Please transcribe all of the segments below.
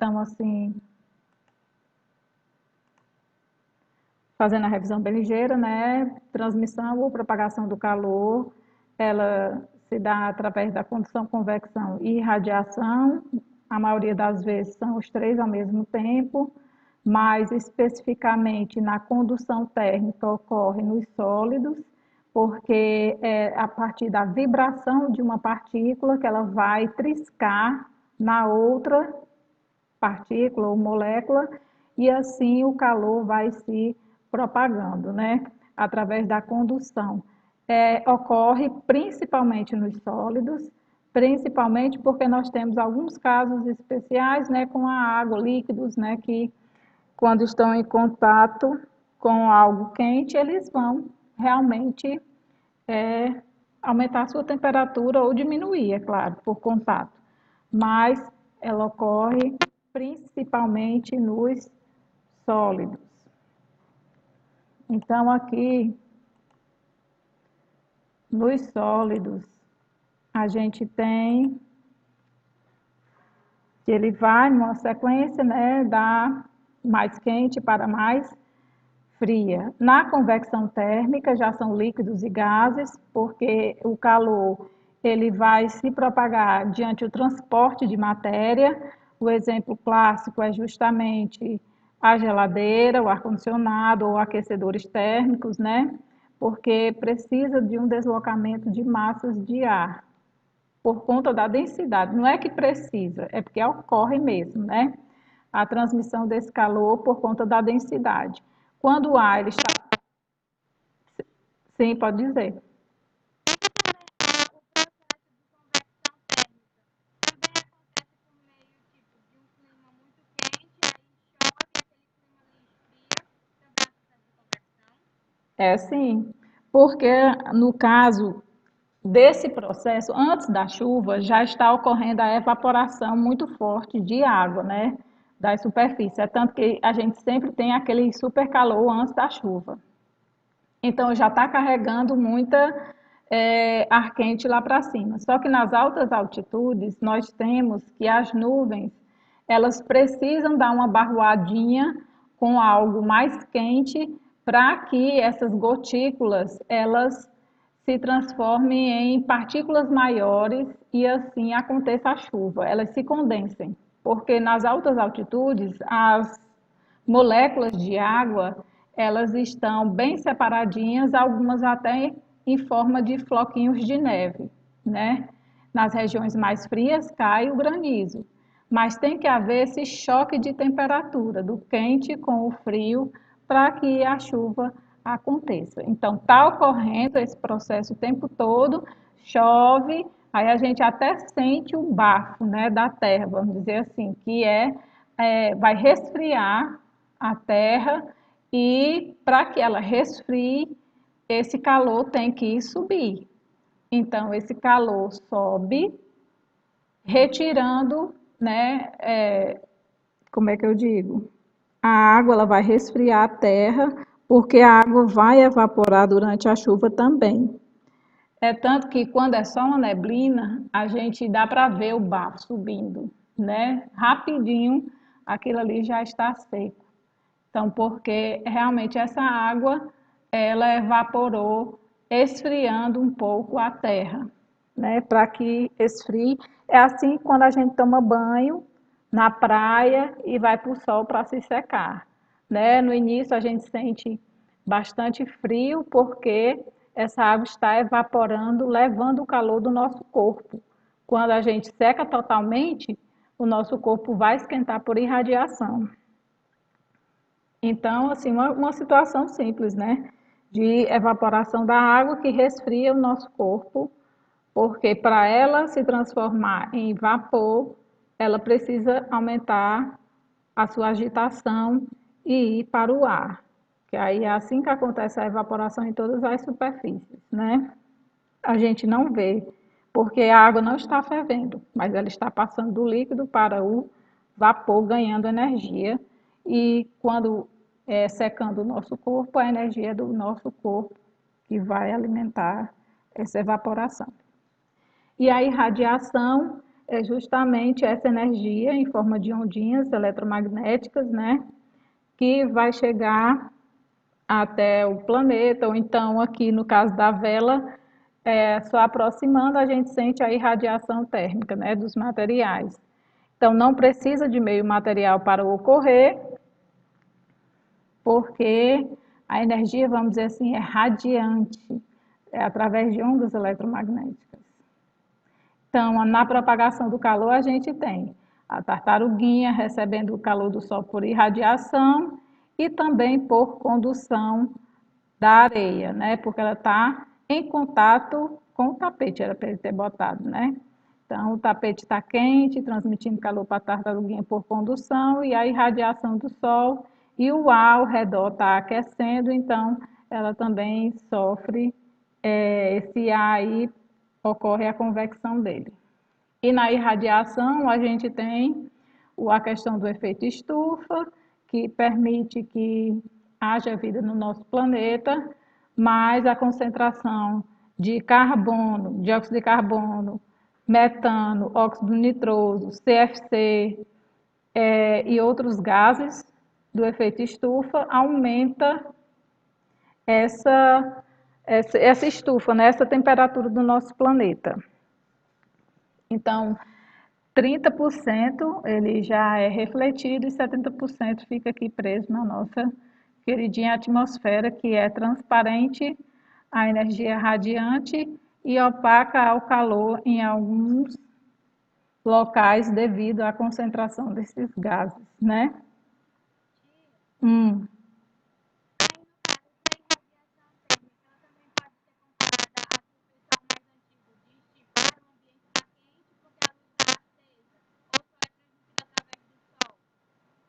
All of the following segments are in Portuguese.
Então, assim, fazendo a revisão bem ligeira, né? Transmissão ou propagação do calor, ela se dá através da condução, convecção e radiação. A maioria das vezes são os três ao mesmo tempo, mas especificamente na condução térmica ocorre nos sólidos, porque é a partir da vibração de uma partícula que ela vai triscar na outra partícula ou molécula, e assim o calor vai se propagando, né? Através da condução. Ocorre principalmente nos sólidos, principalmente porque nós temos alguns casos especiais, né, com a água, líquidos, né, que quando estão em contato com algo quente, eles vão realmente aumentar a sua temperatura ou diminuir, é claro, por contato. Mas ela ocorre principalmente nos sólidos. Então, aqui, nos sólidos, a gente tem que ele vai numa sequência, né, da mais quente para mais fria. Na convecção térmica, já são líquidos e gases, porque o calor ele vai se propagar diante do transporte de matéria. O exemplo clássico é justamente a geladeira, o ar-condicionado ou aquecedores térmicos, né? Porque precisa de um deslocamento de massas de ar por conta da densidade. Não é que precisa, é porque ocorre mesmo, né? A transmissão desse calor por conta da densidade. Quando o ar ele está... Sim, pode dizer. É sim, porque no caso desse processo, antes da chuva, já está ocorrendo a evaporação muito forte de água, né? Das superfícies. É tanto que a gente sempre tem aquele super calor antes da chuva. Então já está carregando muita ar quente lá para cima. Só que nas altas altitudes nós temos que as nuvens elas precisam dar uma barroadinha com algo mais quente para que essas gotículas elas se transformem em partículas maiores e assim aconteça a chuva, elas se condensem, porque nas altas altitudes as moléculas de água, elas estão bem separadinhas, algumas até em forma de floquinhos de neve, né? Nas regiões mais frias cai o granizo, mas tem que haver esse choque de temperatura, do quente com o frio, para que a chuva aconteça. Então, está ocorrendo esse processo o tempo todo, chove, aí a gente até sente o bafo, né, da terra, vamos dizer assim, que vai resfriar a terra e para que ela resfrie, esse calor tem que subir. Então, esse calor sobe, retirando, né, como é que eu digo? A água ela vai resfriar a terra, porque a água vai evaporar durante a chuva também. É tanto que quando é só uma neblina, a gente dá para ver o bafo subindo, né? Rapidinho, aquilo ali já está seco. Então, porque realmente essa água, ela evaporou, esfriando um pouco a terra, né? Para que esfrie. É assim quando a gente toma banho na praia e vai para o sol para se secar, né? No início a gente sente bastante frio porque essa água está evaporando, levando o calor do nosso corpo. Quando a gente seca totalmente, o nosso corpo vai esquentar por irradiação. Então, assim, uma situação simples, né? De evaporação da água que resfria o nosso corpo, porque para ela se transformar em vapor, ela precisa aumentar a sua agitação e ir para o ar. Que aí é assim que acontece a evaporação em todas as superfícies, né? A gente não vê, porque a água não está fervendo, mas ela está passando do líquido para o vapor, ganhando energia. E quando secando o nosso corpo, a energia do nosso corpo que vai alimentar essa evaporação. E a irradiação é justamente essa energia em forma de ondinhas eletromagnéticas, né, que vai chegar até o planeta, ou então aqui no caso da vela, só aproximando a gente sente a irradiação térmica, né, dos materiais. Então não precisa de meio material para ocorrer, porque a energia, vamos dizer assim, é radiante, é através de ondas eletromagnéticas. Então, na propagação do calor, a gente tem a tartaruguinha recebendo o calor do Sol por irradiação e também por condução da areia, né? Porque ela está em contato com o tapete, era para ele ter botado, né? Então, o tapete está quente, transmitindo calor para a tartaruguinha por condução e a irradiação do Sol e o ar ao redor está aquecendo, então ela também sofre esse ar aí, ocorre a convecção dele. E na irradiação, a gente tem a questão do efeito estufa, que permite que haja vida no nosso planeta, mas a concentração de carbono, dióxido de carbono, metano, óxido nitroso, CFC e outros gases do efeito estufa aumenta essa estufa, né, essa temperatura do nosso planeta. Então, 30% ele já é refletido e 70% fica aqui preso na nossa queridinha atmosfera, que é transparente à energia radiante e opaca ao calor em alguns locais devido à concentração desses gases, né? Hum.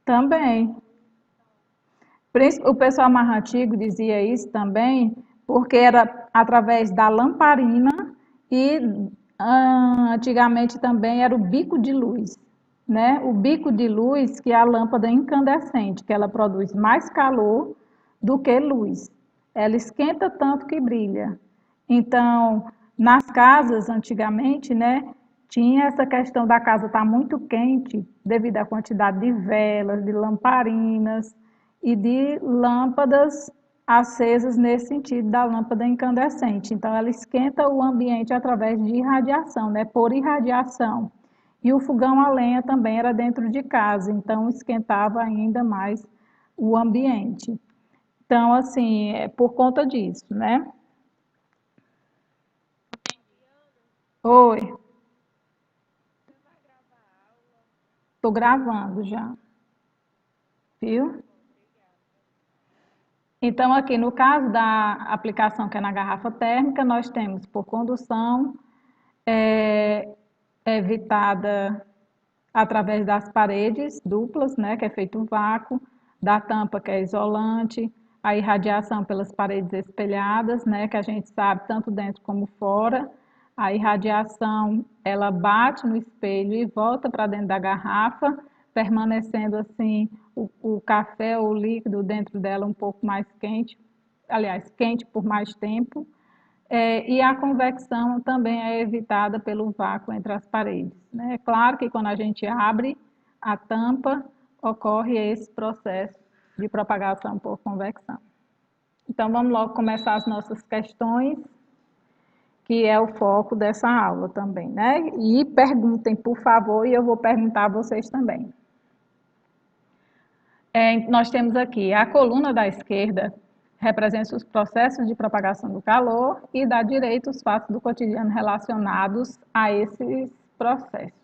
Também. O pessoal mais antigo dizia isso também, porque era através da lamparina e antigamente também era o bico de luz, né? O bico de luz que é a lâmpada incandescente, que ela produz mais calor do que luz. Ela esquenta tanto que brilha. Então, nas casas antigamente, né, tinha essa questão da casa estar muito quente devido à quantidade de velas, de lamparinas e de lâmpadas acesas nesse sentido da lâmpada incandescente. Então, ela esquenta o ambiente através de irradiação, né? Por irradiação. E o fogão a lenha também era dentro de casa, então esquentava ainda mais o ambiente. Então, assim, é por conta disso, né? Oi, estou gravando já, viu? Então, aqui no caso da aplicação que é na garrafa térmica, nós temos por condução, é, evitada através das paredes duplas, né, que é feito um vácuo, da tampa que é isolante, a irradiação pelas paredes espelhadas, né, que a gente sabe tanto dentro como fora. A irradiação, ela bate no espelho e volta para dentro da garrafa, permanecendo assim o café ou o líquido dentro dela um pouco mais quente, aliás, quente por mais tempo. E a convecção também é evitada pelo vácuo entre as paredes, né? É claro que quando a gente abre a tampa, ocorre esse processo de propagação por convecção. Então, vamos logo começar as nossas questões, que é o foco dessa aula também, né? E perguntem, por favor, e eu vou perguntar a vocês também. Nós temos aqui a coluna da esquerda, representa os processos de propagação do calor e da direita os fatos do cotidiano relacionados a esses processos.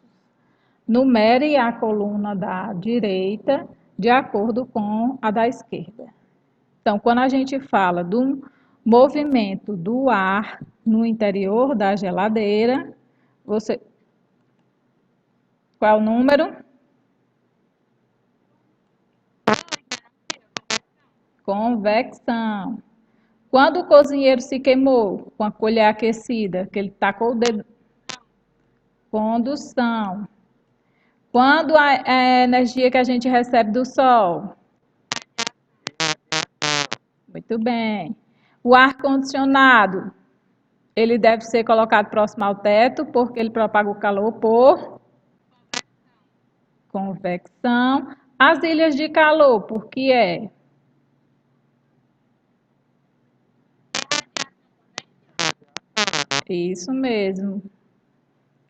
Numere a coluna da direita de acordo com a da esquerda. Então, quando a gente fala do movimento do ar no interior da geladeira, você... Qual é o número? Convecção. Quando o cozinheiro se queimou com a colher aquecida, que ele tacou o dedo, condução. Quando a energia que a gente recebe do sol, muito bem. O ar condicionado, ele deve ser colocado próximo ao teto, porque ele propaga o calor por convecção. As ilhas de calor, por que é? Isso mesmo.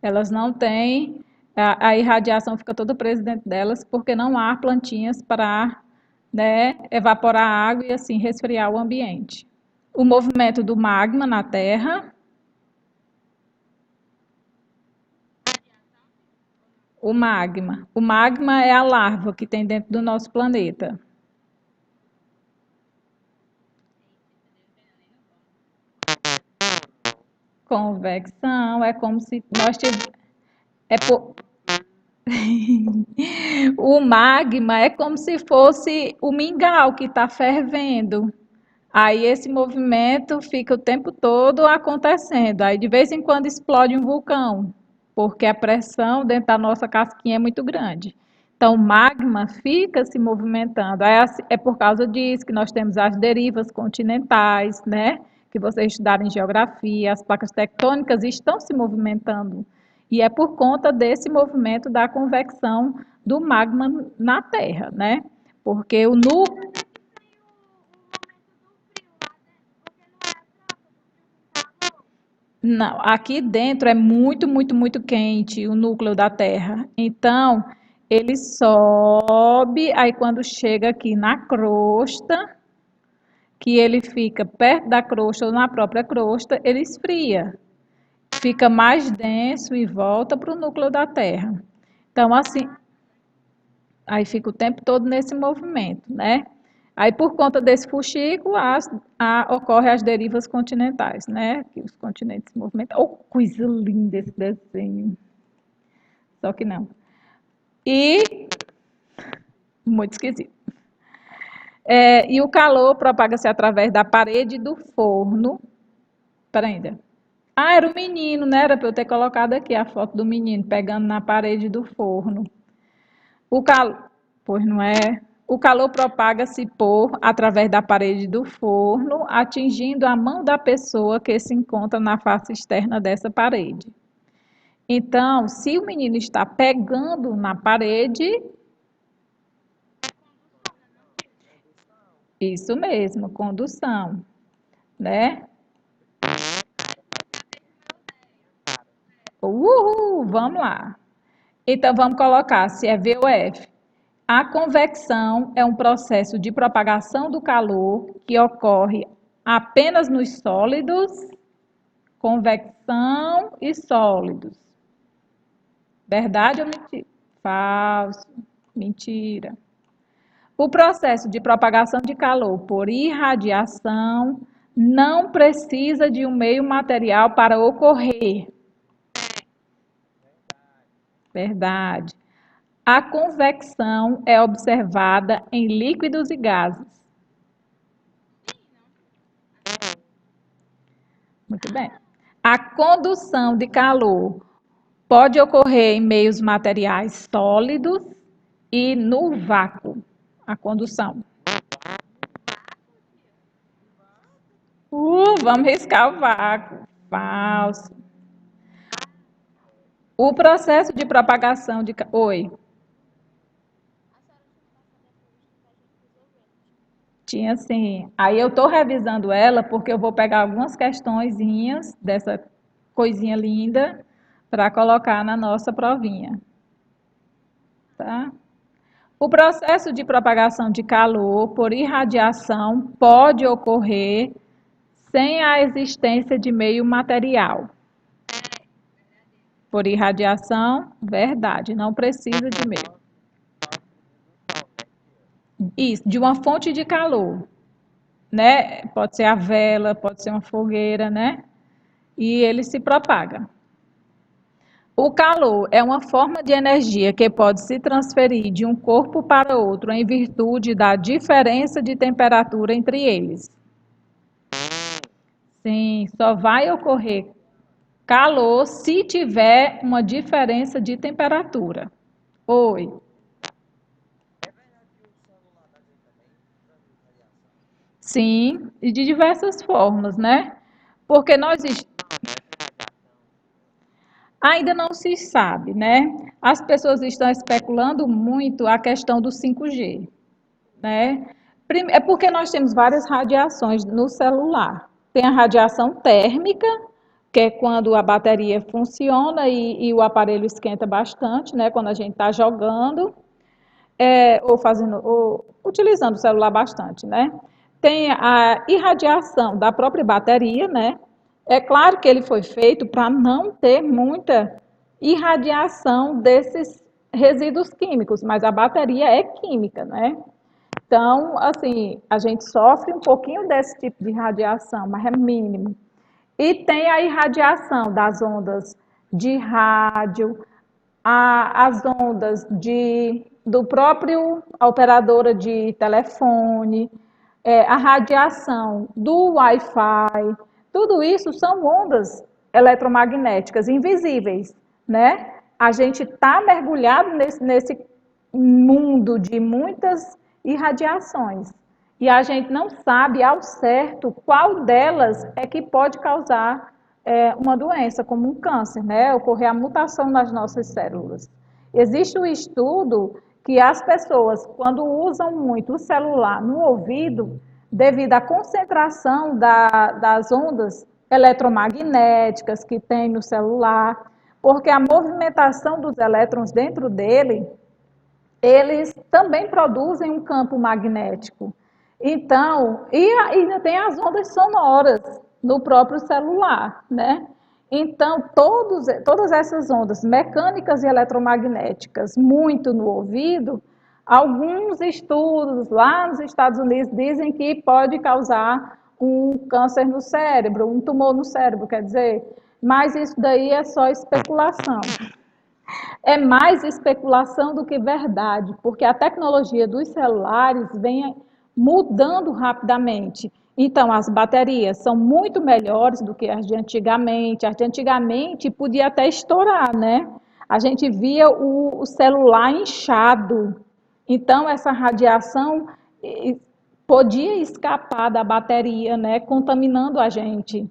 Elas não têm, a irradiação fica toda presa dentro delas porque não há plantinhas para, né, evaporar a água e assim resfriar o ambiente. O movimento do magma na Terra, o magma é a larva que tem dentro do nosso planeta. Convecção é como se nós tivéssemos. O magma é como se fosse o mingau que está fervendo. Aí esse movimento fica o tempo todo acontecendo. Aí de vez em quando explode um vulcão, porque a pressão dentro da nossa casquinha é muito grande. Então o magma fica se movimentando. É por causa disso que nós temos as derivas continentais, né? Que vocês estudaram em geografia, as placas tectônicas estão se movimentando. E é por conta desse movimento da convecção do magma na Terra, né? Porque o núcleo. Não, aqui dentro é muito, muito, muito quente o núcleo da Terra. Então, ele sobe, aí quando chega aqui na crosta, que ele fica perto da crosta ou na própria crosta, ele esfria, fica mais denso e volta para o núcleo da Terra. Então, assim, aí fica o tempo todo nesse movimento, né? Aí, por conta desse fuxico, ocorre as derivas continentais, né? Que os continentes se movimentam. Oh, coisa linda esse desenho. Só que não. E, muito esquisito. E o calor propaga-se através da parede do forno. Pera ainda. Ah, era o menino, né? Era para eu ter colocado aqui a foto do menino pegando na parede do forno. O calor, pois não é? O calor propaga-se por através da parede do forno, atingindo a mão da pessoa que se encontra na face externa dessa parede. Então, se o menino está pegando na parede, isso mesmo, condução, né? Uhul, vamos lá. Então, vamos colocar se é V ou F. A convecção é um processo de propagação do calor que ocorre apenas nos sólidos, convecção e sólidos. Verdade ou mentira? Falso. Mentira. O processo de propagação de calor por irradiação não precisa de um meio material para ocorrer. Verdade. A convecção é observada em líquidos e gases. Muito bem. A condução de calor pode ocorrer em meios materiais sólidos e no vácuo. A condução. Vamos riscar o vácuo. Falso. O processo de propagação de. Oi. Tinha sim. Aí eu estou revisando ela porque eu vou pegar algumas questõezinhas dessa coisinha linda para colocar na nossa provinha, tá? O processo de propagação de calor por irradiação pode ocorrer sem a existência de meio material. Por irradiação, verdade, não precisa de meio. Isso, de uma fonte de calor, né? Pode ser a vela, pode ser uma fogueira, né? E ele se propaga. O calor é uma forma de energia que pode se transferir de um corpo para outro em virtude da diferença de temperatura entre eles. Sim, só vai ocorrer calor se tiver uma diferença de temperatura. Oi. Sim, e de diversas formas, né? Porque Ainda não se sabe, né? As pessoas estão especulando muito a questão do 5G, né? É porque nós temos várias radiações no celular. Tem a radiação térmica, que é quando a bateria funciona e o aparelho esquenta bastante, né? Quando a gente está jogando, ou fazendo, ou utilizando o celular bastante, né? Tem a irradiação da própria bateria, né? É claro que ele foi feito para não ter muita irradiação desses resíduos químicos, mas a bateria é química, né? Então, assim, a gente sofre um pouquinho desse tipo de radiação, mas é mínimo. E tem a irradiação das ondas de rádio, as ondas do próprio operadora de telefone, a radiação do Wi-Fi, tudo isso são ondas eletromagnéticas invisíveis, né? A gente está mergulhado nesse mundo de muitas irradiações e a gente não sabe ao certo qual delas é que pode causar uma doença, como um câncer, né? Ocorrer a mutação nas nossas células. Existe um estudo que as pessoas, quando usam muito o celular no ouvido, devido à concentração das ondas eletromagnéticas que tem no celular, porque a movimentação dos elétrons dentro dele, eles também produzem um campo magnético. Então, e ainda tem as ondas sonoras no próprio celular, né? Então, todas essas ondas mecânicas e eletromagnéticas, muito no ouvido, alguns estudos lá nos Estados Unidos dizem que pode causar um câncer no cérebro, um tumor no cérebro, quer dizer, mas isso daí é só especulação. É mais especulação do que verdade, porque a tecnologia dos celulares vem mudando rapidamente. Então, as baterias são muito melhores do que as de antigamente. As de antigamente podia até estourar, né? A gente via o celular inchado. Então, essa radiação podia escapar da bateria, né? Contaminando a gente.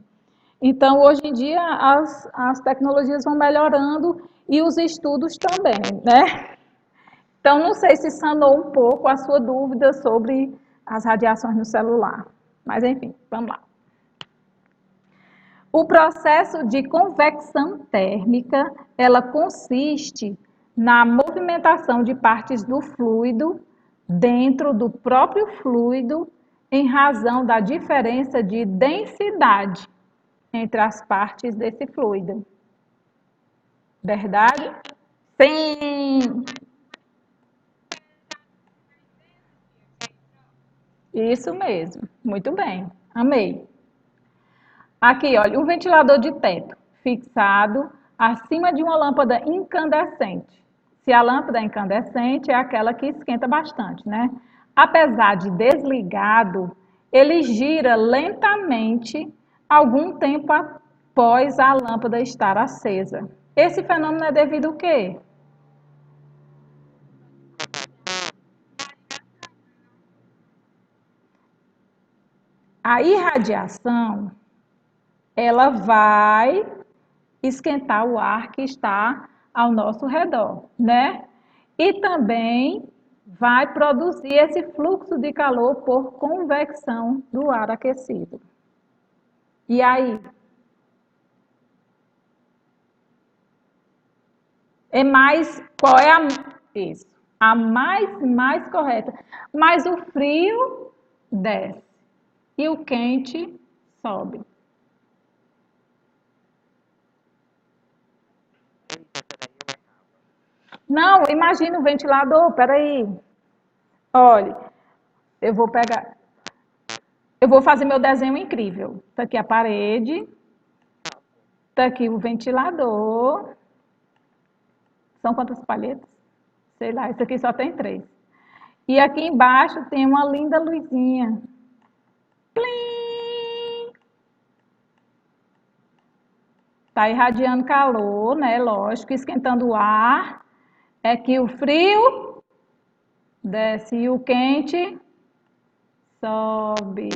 Então, hoje em dia, as tecnologias vão melhorando e os estudos também, né? Então, não sei se sanou um pouco a sua dúvida sobre as radiações no celular. Mas, enfim, vamos lá. O processo de convecção térmica, ela consiste na movimentação de partes do fluido dentro do próprio fluido em razão da diferença de densidade entre as partes desse fluido. Verdade? Sim! Isso mesmo. Muito bem. Amei. Aqui, olha, um ventilador de teto fixado acima de uma lâmpada incandescente. Se a lâmpada é incandescente, é aquela que esquenta bastante, né? Apesar de desligado, ele gira lentamente algum tempo após a lâmpada estar acesa. Esse fenômeno é devido ao quê? A irradiação, ela vai esquentar o ar que está ao nosso redor, né? E também vai produzir esse fluxo de calor por convecção do ar aquecido. E aí, qual é isso? A mais correta. Mas o frio desce e o quente sobe. Não, imagina o ventilador, peraí. Olha, eu vou pegar, eu vou fazer meu desenho incrível. Está aqui a parede, está aqui o ventilador. São quantas palhetas? Sei lá, isso aqui só tem três. E aqui embaixo tem uma linda luzinha. Plim! Está irradiando calor, né? Lógico, esquentando o ar. É que o frio desce e o quente sobe.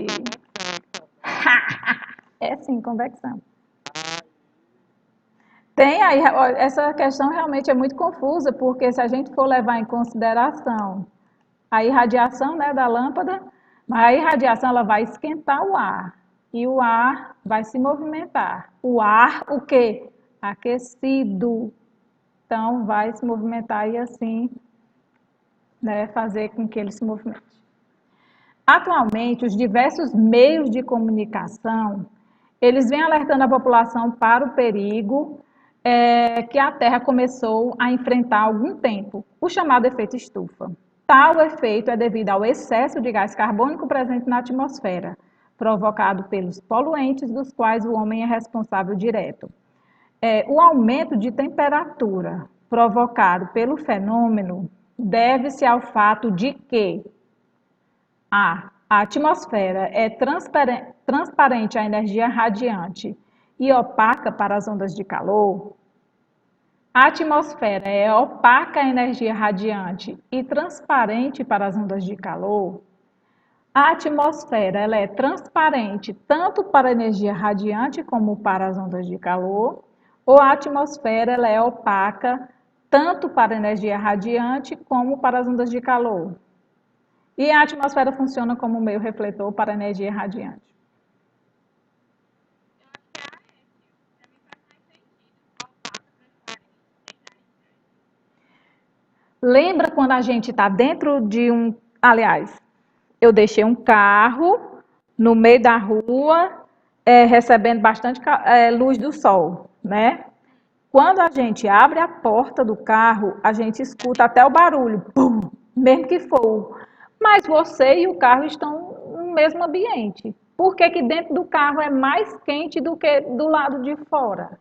É sim, convecção. Tem aí, ó, essa questão realmente é muito confusa, porque se a gente for levar em consideração a irradiação, né, da lâmpada, mas a irradiação ela vai esquentar o ar e o ar vai se movimentar. O ar, o quê? Aquecido. Então vai se movimentar e assim, né, fazer com que ele se movimente. Atualmente, os diversos meios de comunicação, eles vêm alertando a população para o perigo que a Terra começou a enfrentar há algum tempo, o chamado efeito estufa. Tal efeito é devido ao excesso de gás carbônico presente na atmosfera, provocado pelos poluentes dos quais o homem é responsável direto. O aumento de temperatura provocado pelo fenômeno deve-se ao fato de que a atmosfera é transparente à energia radiante e opaca para as ondas de calor. A atmosfera é opaca à energia radiante e transparente para as ondas de calor. A atmosfera ela é transparente tanto para a energia radiante como para as ondas de calor, ou a atmosfera ela é opaca tanto para a energia radiante como para as ondas de calor. E a atmosfera funciona como meio refletor para a energia radiante. Lembra quando a gente está dentro de um. Aliás, eu deixei um carro no meio da rua, recebendo bastante luz do sol, né? Quando a gente abre a porta do carro, a gente escuta até o barulho, pum, mesmo que for. Mas você e o carro estão no mesmo ambiente. Por que que dentro do carro é mais quente do que do lado de fora?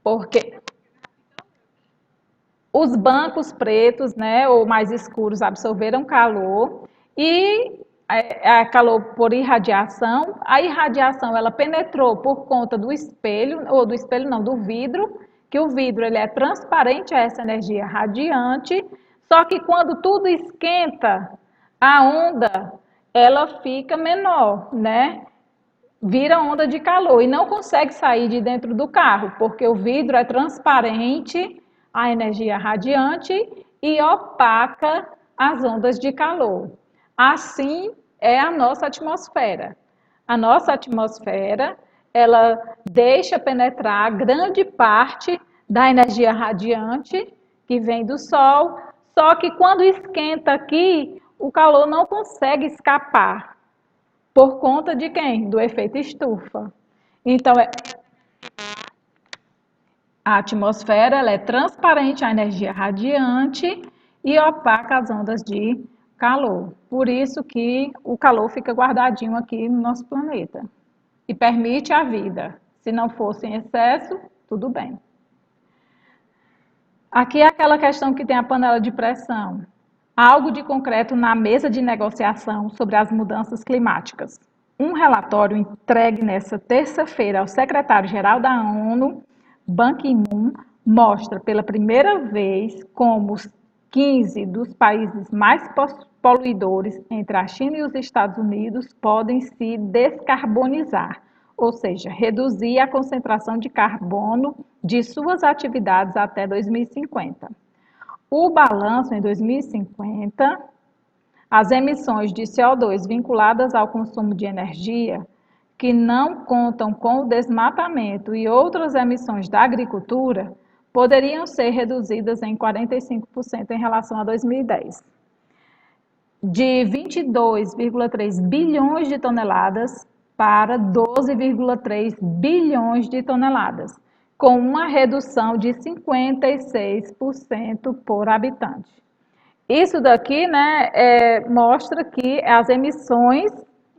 Porque os bancos pretos, né, ou mais escuros, absorveram calor e calor por irradiação. A irradiação ela penetrou por conta do espelho, ou do espelho não, do vidro, que o vidro ele é transparente a essa energia radiante, só que quando tudo esquenta, a onda ela fica menor, né? Vira onda de calor e não consegue sair de dentro do carro, porque o vidro é transparente à energia radiante e opaca as ondas de calor. Assim é a nossa atmosfera. A nossa atmosfera, ela deixa penetrar grande parte da energia radiante que vem do Sol, só que quando esquenta aqui, o calor não consegue escapar. Por conta de quem? Do efeito estufa. Então, a atmosfera ela é transparente à energia radiante e opaca as ondas de calor. Por isso que o calor fica guardadinho aqui no nosso planeta. E permite a vida. Se não fosse em excesso, tudo bem. Aqui é aquela questão que tem a panela de pressão. Algo de concreto na mesa de negociação sobre as mudanças climáticas. Um relatório entregue nesta terça-feira ao secretário-geral da ONU, Ban Ki-moon, mostra pela primeira vez como os 15 dos países mais poluidores entre a China e os Estados Unidos podem se descarbonizar, ou seja, reduzir a concentração de carbono de suas atividades até 2050. O balanço em 2050, as emissões de CO2 vinculadas ao consumo de energia, que não contam com o desmatamento e outras emissões da agricultura, poderiam ser reduzidas em 45% em relação a 2010. De 22,3 bilhões de toneladas para 12,3 bilhões de toneladas, com uma redução de 56% por habitante. Isso daqui, né, mostra que as emissões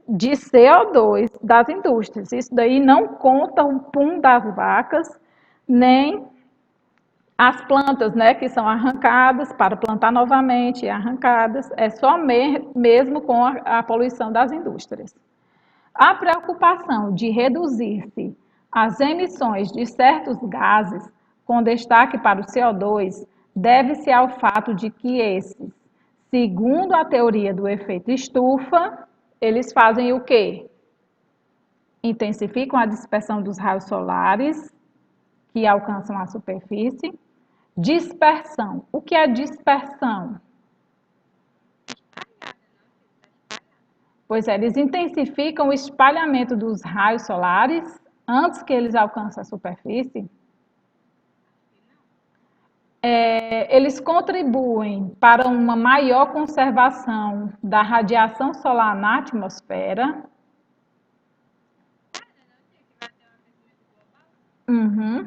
de CO2 das indústrias, isso daí não conta o pum das vacas, nem as plantas, né, que são arrancadas para plantar novamente, arrancadas, é só mesmo com a poluição das indústrias. A preocupação de reduzir-se as emissões de certos gases, com destaque para o CO2, deve-se ao fato de que esses, segundo a teoria do efeito estufa, eles fazem o quê? intensificam a dispersão dos raios solares que alcançam a superfície. Dispersão. O que é dispersão? Pois é, eles intensificam o espalhamento dos raios solares antes que eles alcancem a superfície. Eles contribuem para uma maior conservação da radiação solar na atmosfera. Uhum,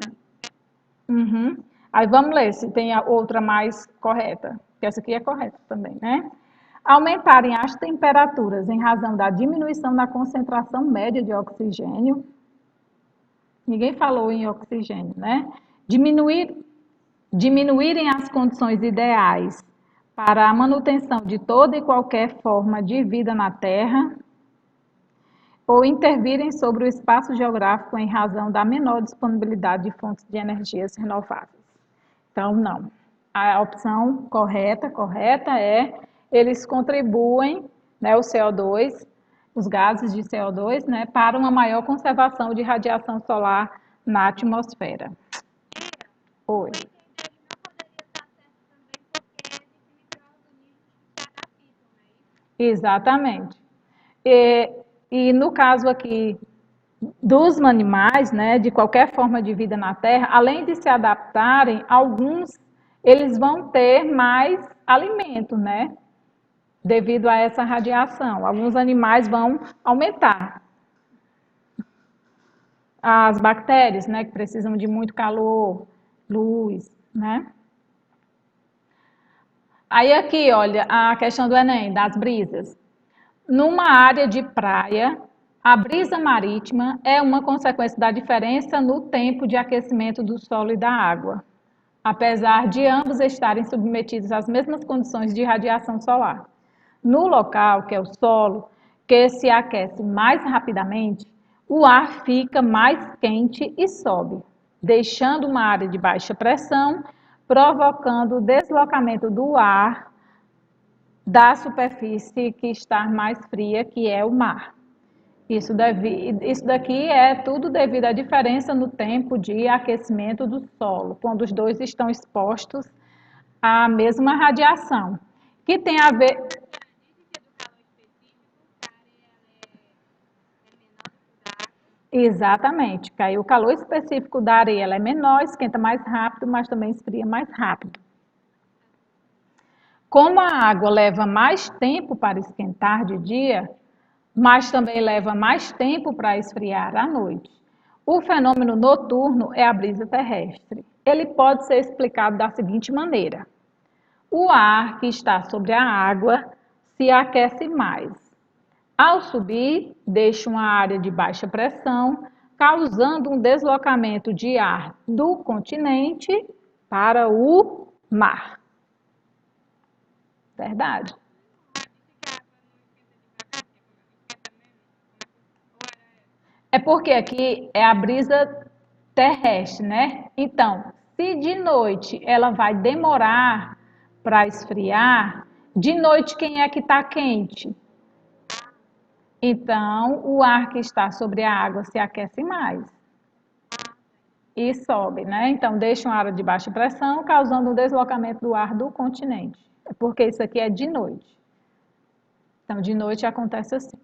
uhum. Aí vamos ler se tem a outra mais correta, que essa aqui é correta também, né? Aumentarem as temperaturas em razão da diminuição da concentração média de oxigênio. Ninguém falou em oxigênio, né? Diminuir, diminuírem as condições ideais para a manutenção de toda e qualquer forma de vida na Terra, ou intervirem sobre o espaço geográfico em razão da menor disponibilidade de fontes de energias renováveis. Então, não. A opção correta é eles contribuem, né, o CO2, os gases de CO2, né, para uma maior conservação de radiação solar na atmosfera. Oi. Exatamente. E, e no caso aqui dos animais, né, de qualquer forma de vida na Terra, além de se adaptarem, alguns eles vão ter mais alimento, né, devido a essa radiação. Alguns animais vão aumentar. As bactérias, né, que precisam de muito calor, luz, né? Aí aqui, olha, a questão do Enem, das brisas. Numa área de praia, a brisa marítima é uma consequência da diferença no tempo de aquecimento do solo e da água, apesar de ambos estarem submetidos às mesmas condições de radiação solar. No local, que é o solo, que se aquece mais rapidamente, o ar fica mais quente e sobe, deixando uma área de baixa pressão, provocando o deslocamento do ar da superfície que está mais fria, que é o mar. Isso daqui é tudo devido à diferença no tempo de aquecimento do solo, quando os dois estão expostos à mesma radiação, que tem a ver. Exatamente, que aí o calor específico da areia ela é menor, esquenta mais rápido, mas também esfria mais rápido. Como a água leva mais tempo para esquentar de dia, mas também leva mais tempo para esfriar à noite. O fenômeno noturno é a brisa terrestre. Ele pode ser explicado da seguinte maneira: o ar que está sobre a água se aquece mais. Ao subir, deixa uma área de baixa pressão, causando um deslocamento de ar do continente para o mar. Verdade. É porque aqui é a brisa terrestre, né? Então, se de noite ela vai demorar para esfriar, de noite quem é que está quente? Então, o ar que está sobre a água se aquece mais e sobe, né? Então, deixa uma área de baixa pressão, causando o deslocamento do ar do continente. É porque isso aqui é de noite. Então, de noite acontece assim.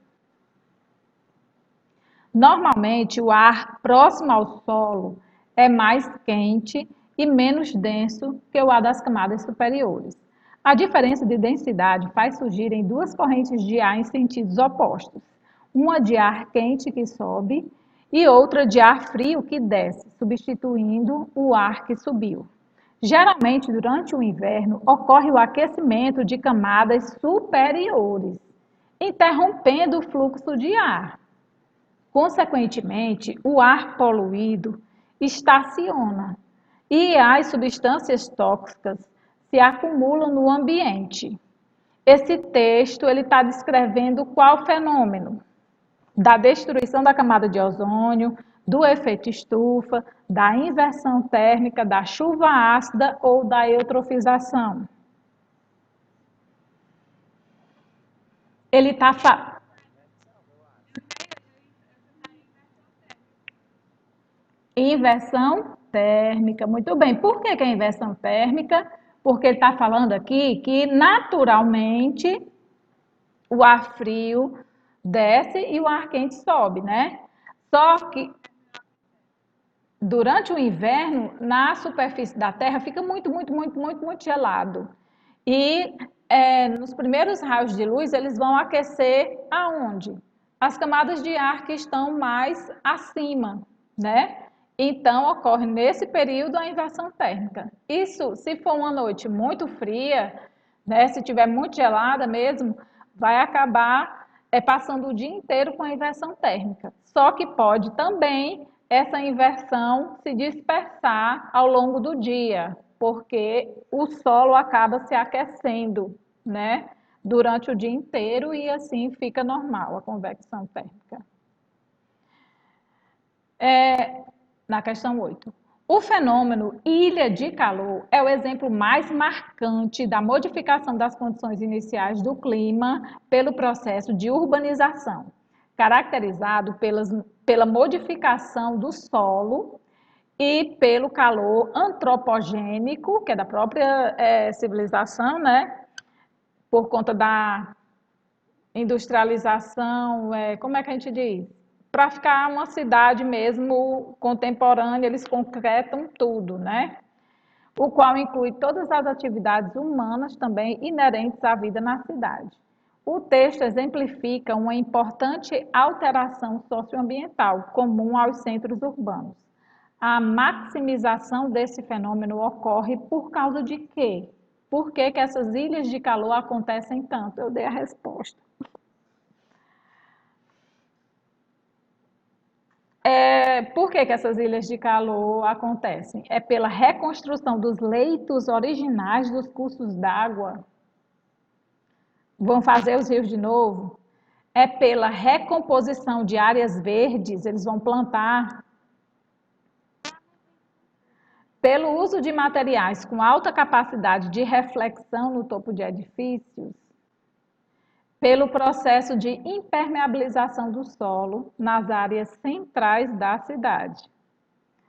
Normalmente, o ar próximo ao solo é mais quente e menos denso que o ar das camadas superiores. A diferença de densidade faz surgirem duas correntes de ar em sentidos opostos. Uma de ar quente que sobe e outra de ar frio que desce, substituindo o ar que subiu. Geralmente, durante o inverno, ocorre o aquecimento de camadas superiores, interrompendo o fluxo de ar. Consequentemente, o ar poluído estaciona e as substâncias tóxicas se acumulam no ambiente. Esse texto ele está descrevendo qual fenômeno? Da destruição da camada de ozônio, do efeito estufa, da inversão térmica, da chuva ácida ou da eutrofização. Ele está Inversão térmica, muito bem. Por que que é inversão térmica? Porque ele está falando aqui que naturalmente o ar frio desce e o ar quente sobe, né? Só que durante o inverno, na superfície da Terra fica muito gelado. E nos primeiros raios de luz, eles vão aquecer aonde? As camadas de ar que estão mais acima, né? Então, ocorre nesse período a inversão térmica. Isso, se for uma noite muito fria, né, se tiver muito gelada mesmo, vai acabar passando o dia inteiro com a inversão térmica. Só que pode também essa inversão se dispersar ao longo do dia, porque o solo acaba se aquecendo, né, durante o dia inteiro e assim fica normal a convecção térmica. Na questão 8. O fenômeno ilha de calor é o exemplo mais marcante da modificação das condições iniciais do clima pelo processo de urbanização, caracterizado pela modificação do solo e pelo calor antropogênico, que é da própria civilização, né? Por conta da industrialização, como é que a gente diz? Para ficar uma cidade mesmo contemporânea, eles concretam tudo, né? O qual inclui todas as atividades humanas também inerentes à vida na cidade. O texto exemplifica uma importante alteração socioambiental comum aos centros urbanos. A maximização desse fenômeno ocorre por causa de quê? Por que que essas ilhas de calor acontecem tanto? Eu dei a resposta. Por que que essas ilhas de calor acontecem? É pela reconstrução dos leitos originais dos cursos d'água. Vão fazer os rios de novo? É pela recomposição de áreas verdes, eles vão plantar. Pelo uso de materiais com alta capacidade de reflexão no topo de edifícios. Pelo processo de impermeabilização do solo nas áreas centrais da cidade.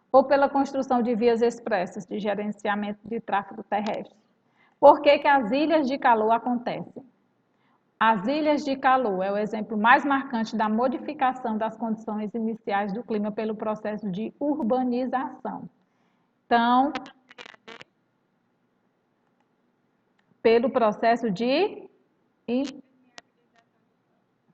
Ou pela construção de vias expressas de gerenciamento de tráfego terrestre. Por que que as ilhas de calor acontecem? As ilhas de calor é o exemplo mais marcante da modificação das condições iniciais do clima pelo processo de urbanização. Então, pelo processo de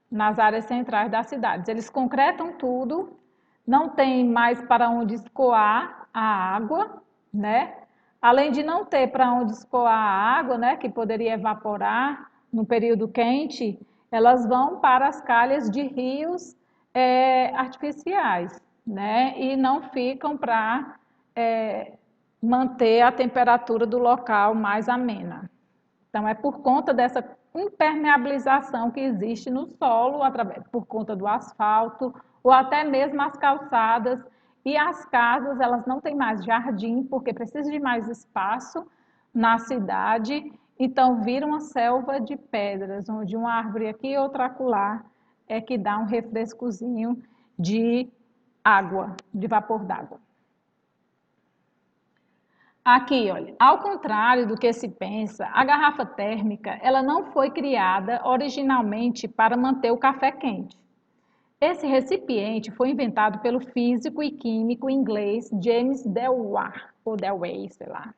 nas áreas centrais das cidades. Eles concretam tudo, não tem mais para onde escoar a água, né? Além de não ter para onde escoar a água, né, que poderia evaporar no período quente, elas vão para as calhas de rios artificiais, né? E não ficam para manter a temperatura do local mais amena. Então, é por conta dessa impermeabilização que existe no solo, por conta do asfalto, ou até mesmo as calçadas e as casas, elas não têm mais jardim, porque precisa de mais espaço na cidade, então vira uma selva de pedras, onde uma árvore aqui e outra acolá é que dá um refrescozinho de água, de vapor d'água. Aqui, olha, ao contrário do que se pensa, a garrafa térmica, ela não foi criada originalmente para manter o café quente. Esse recipiente foi inventado pelo físico e químico inglês James Dewar, ou Dewey, sei lá,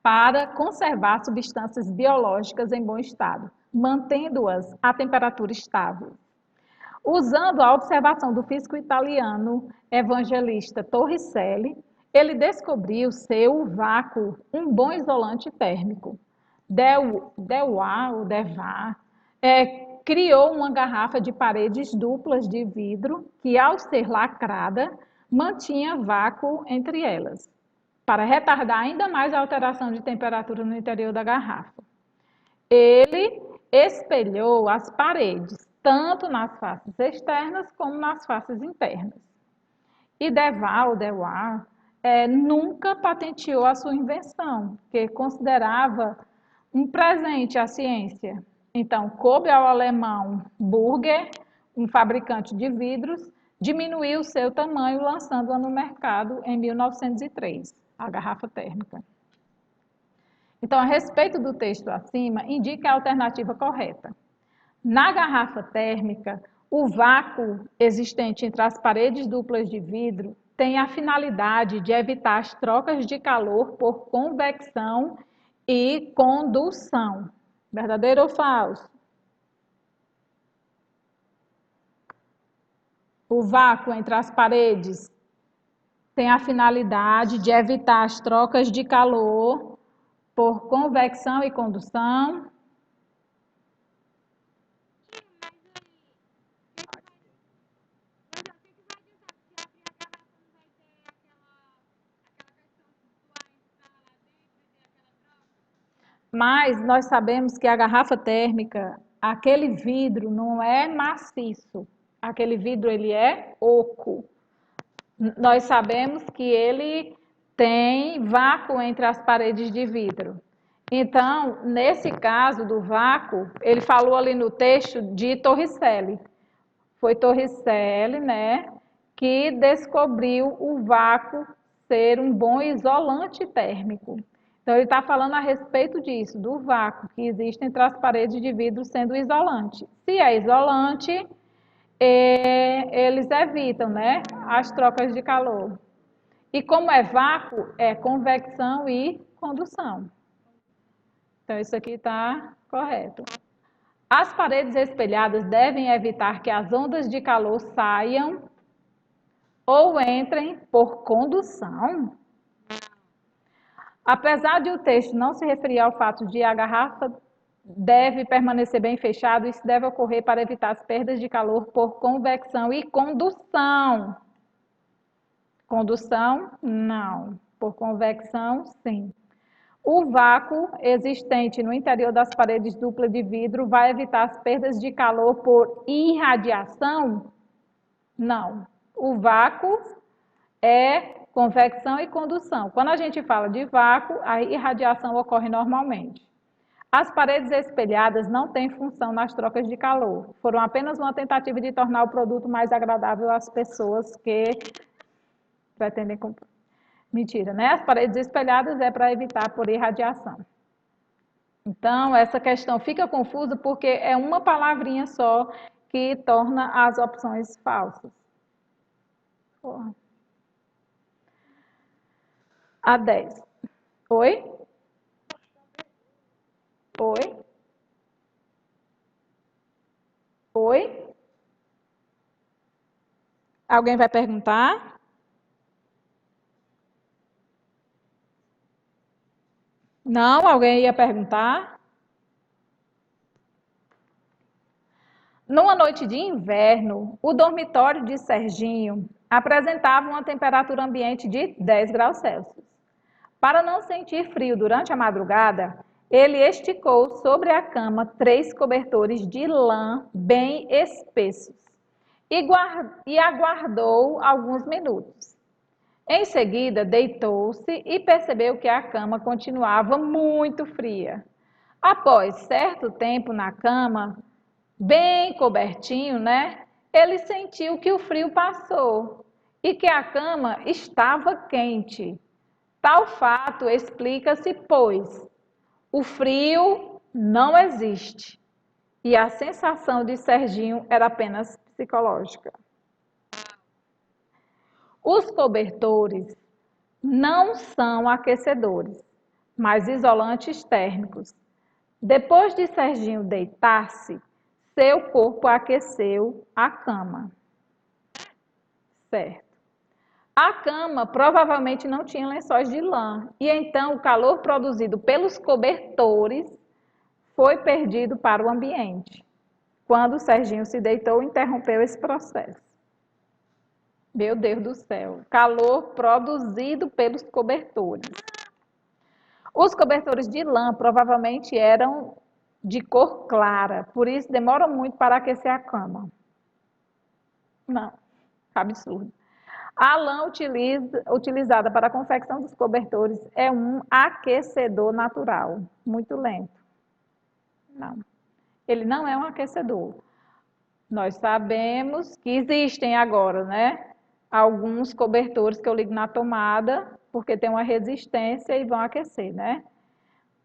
para conservar substâncias biológicas em bom estado, mantendo-as a temperatura estável. Usando a observação do físico italiano Evangelista Torricelli, ele descobriu ser o vácuo um bom isolante térmico. Dewar, criou uma garrafa de paredes duplas de vidro que, ao ser lacrada, mantinha vácuo entre elas, para retardar ainda mais a alteração de temperatura no interior da garrafa. Ele espelhou as paredes, tanto nas faces externas como nas faces internas. E Dewar nunca patenteou a sua invenção, que considerava um presente à ciência. Então, coube ao alemão Burger, um fabricante de vidros, diminuiu o seu tamanho, lançando-a no mercado em 1903, a garrafa térmica. Então, a respeito do texto acima, indica a alternativa correta. Na garrafa térmica, o vácuo existente entre as paredes duplas de vidro tem a finalidade de evitar as trocas de calor por convecção e condução. Verdadeiro ou falso? O vácuo entre as paredes tem a finalidade de evitar as trocas de calor por convecção e condução. Mas nós sabemos que a garrafa térmica, aquele vidro não é maciço, aquele vidro ele é oco. Nós sabemos que ele tem vácuo entre as paredes de vidro. Então, nesse caso do vácuo, ele falou ali no texto de Torricelli. Foi Torricelli, né, que descobriu o vácuo ser um bom isolante térmico. Então, ele está falando a respeito disso, do vácuo que existe entre as paredes de vidro sendo isolante. Se é isolante, eles evitam, né, as trocas de calor. E como é vácuo, é convecção e condução. Então, isso aqui está correto. As paredes espelhadas devem evitar que as ondas de calor saiam ou entrem por condução. Apesar de o texto não se referir ao fato de a garrafa deve permanecer bem fechada, isso deve ocorrer para evitar as perdas de calor por convecção e condução. Condução, não. Por convecção, sim. O vácuo existente no interior das paredes duplas de vidro vai evitar as perdas de calor por irradiação? Não. O vácuo é convecção e condução. Quando a gente fala de vácuo, a irradiação ocorre normalmente. As paredes espelhadas não têm função nas trocas de calor. Foram apenas uma tentativa de tornar o produto mais agradável às pessoas que pretendem comprar. Mentira, né? As paredes espelhadas é para evitar por irradiação. Então, essa questão fica confusa porque é uma palavrinha só que torna as opções falsas. A 10. Oi? Oi? Oi? Alguém vai perguntar? Não? Alguém ia perguntar? Numa noite de inverno, o dormitório de Serginho apresentava uma temperatura ambiente de 10 graus Celsius. Para não sentir frio durante a madrugada, ele esticou sobre a cama 3 cobertores de lã bem espessos e aguardou alguns minutos. Em seguida, deitou-se e percebeu que a cama continuava muito fria. Após certo tempo na cama, bem cobertinho, né? Ele sentiu que o frio passou e que a cama estava quente. Tal fato explica-se, pois o frio não existe e a sensação de Serginho era apenas psicológica. Os cobertores não são aquecedores, mas isolantes térmicos. Depois de Serginho deitar-se, seu corpo aqueceu a cama. Certo. A cama provavelmente não tinha lençóis de lã, e então o calor produzido pelos cobertores foi perdido para o ambiente. Quando o Serginho se deitou, interrompeu esse processo. Meu Deus do céu, calor produzido pelos cobertores. Os cobertores de lã provavelmente eram de cor clara, por isso demoram muito para aquecer a cama. Não, absurdo. A lã utilizada para a confecção dos cobertores é um aquecedor natural, muito lento. Não, ele não é um aquecedor. Nós sabemos que existem agora, né? Alguns cobertores que eu ligo na tomada, porque tem uma resistência e vão aquecer, né?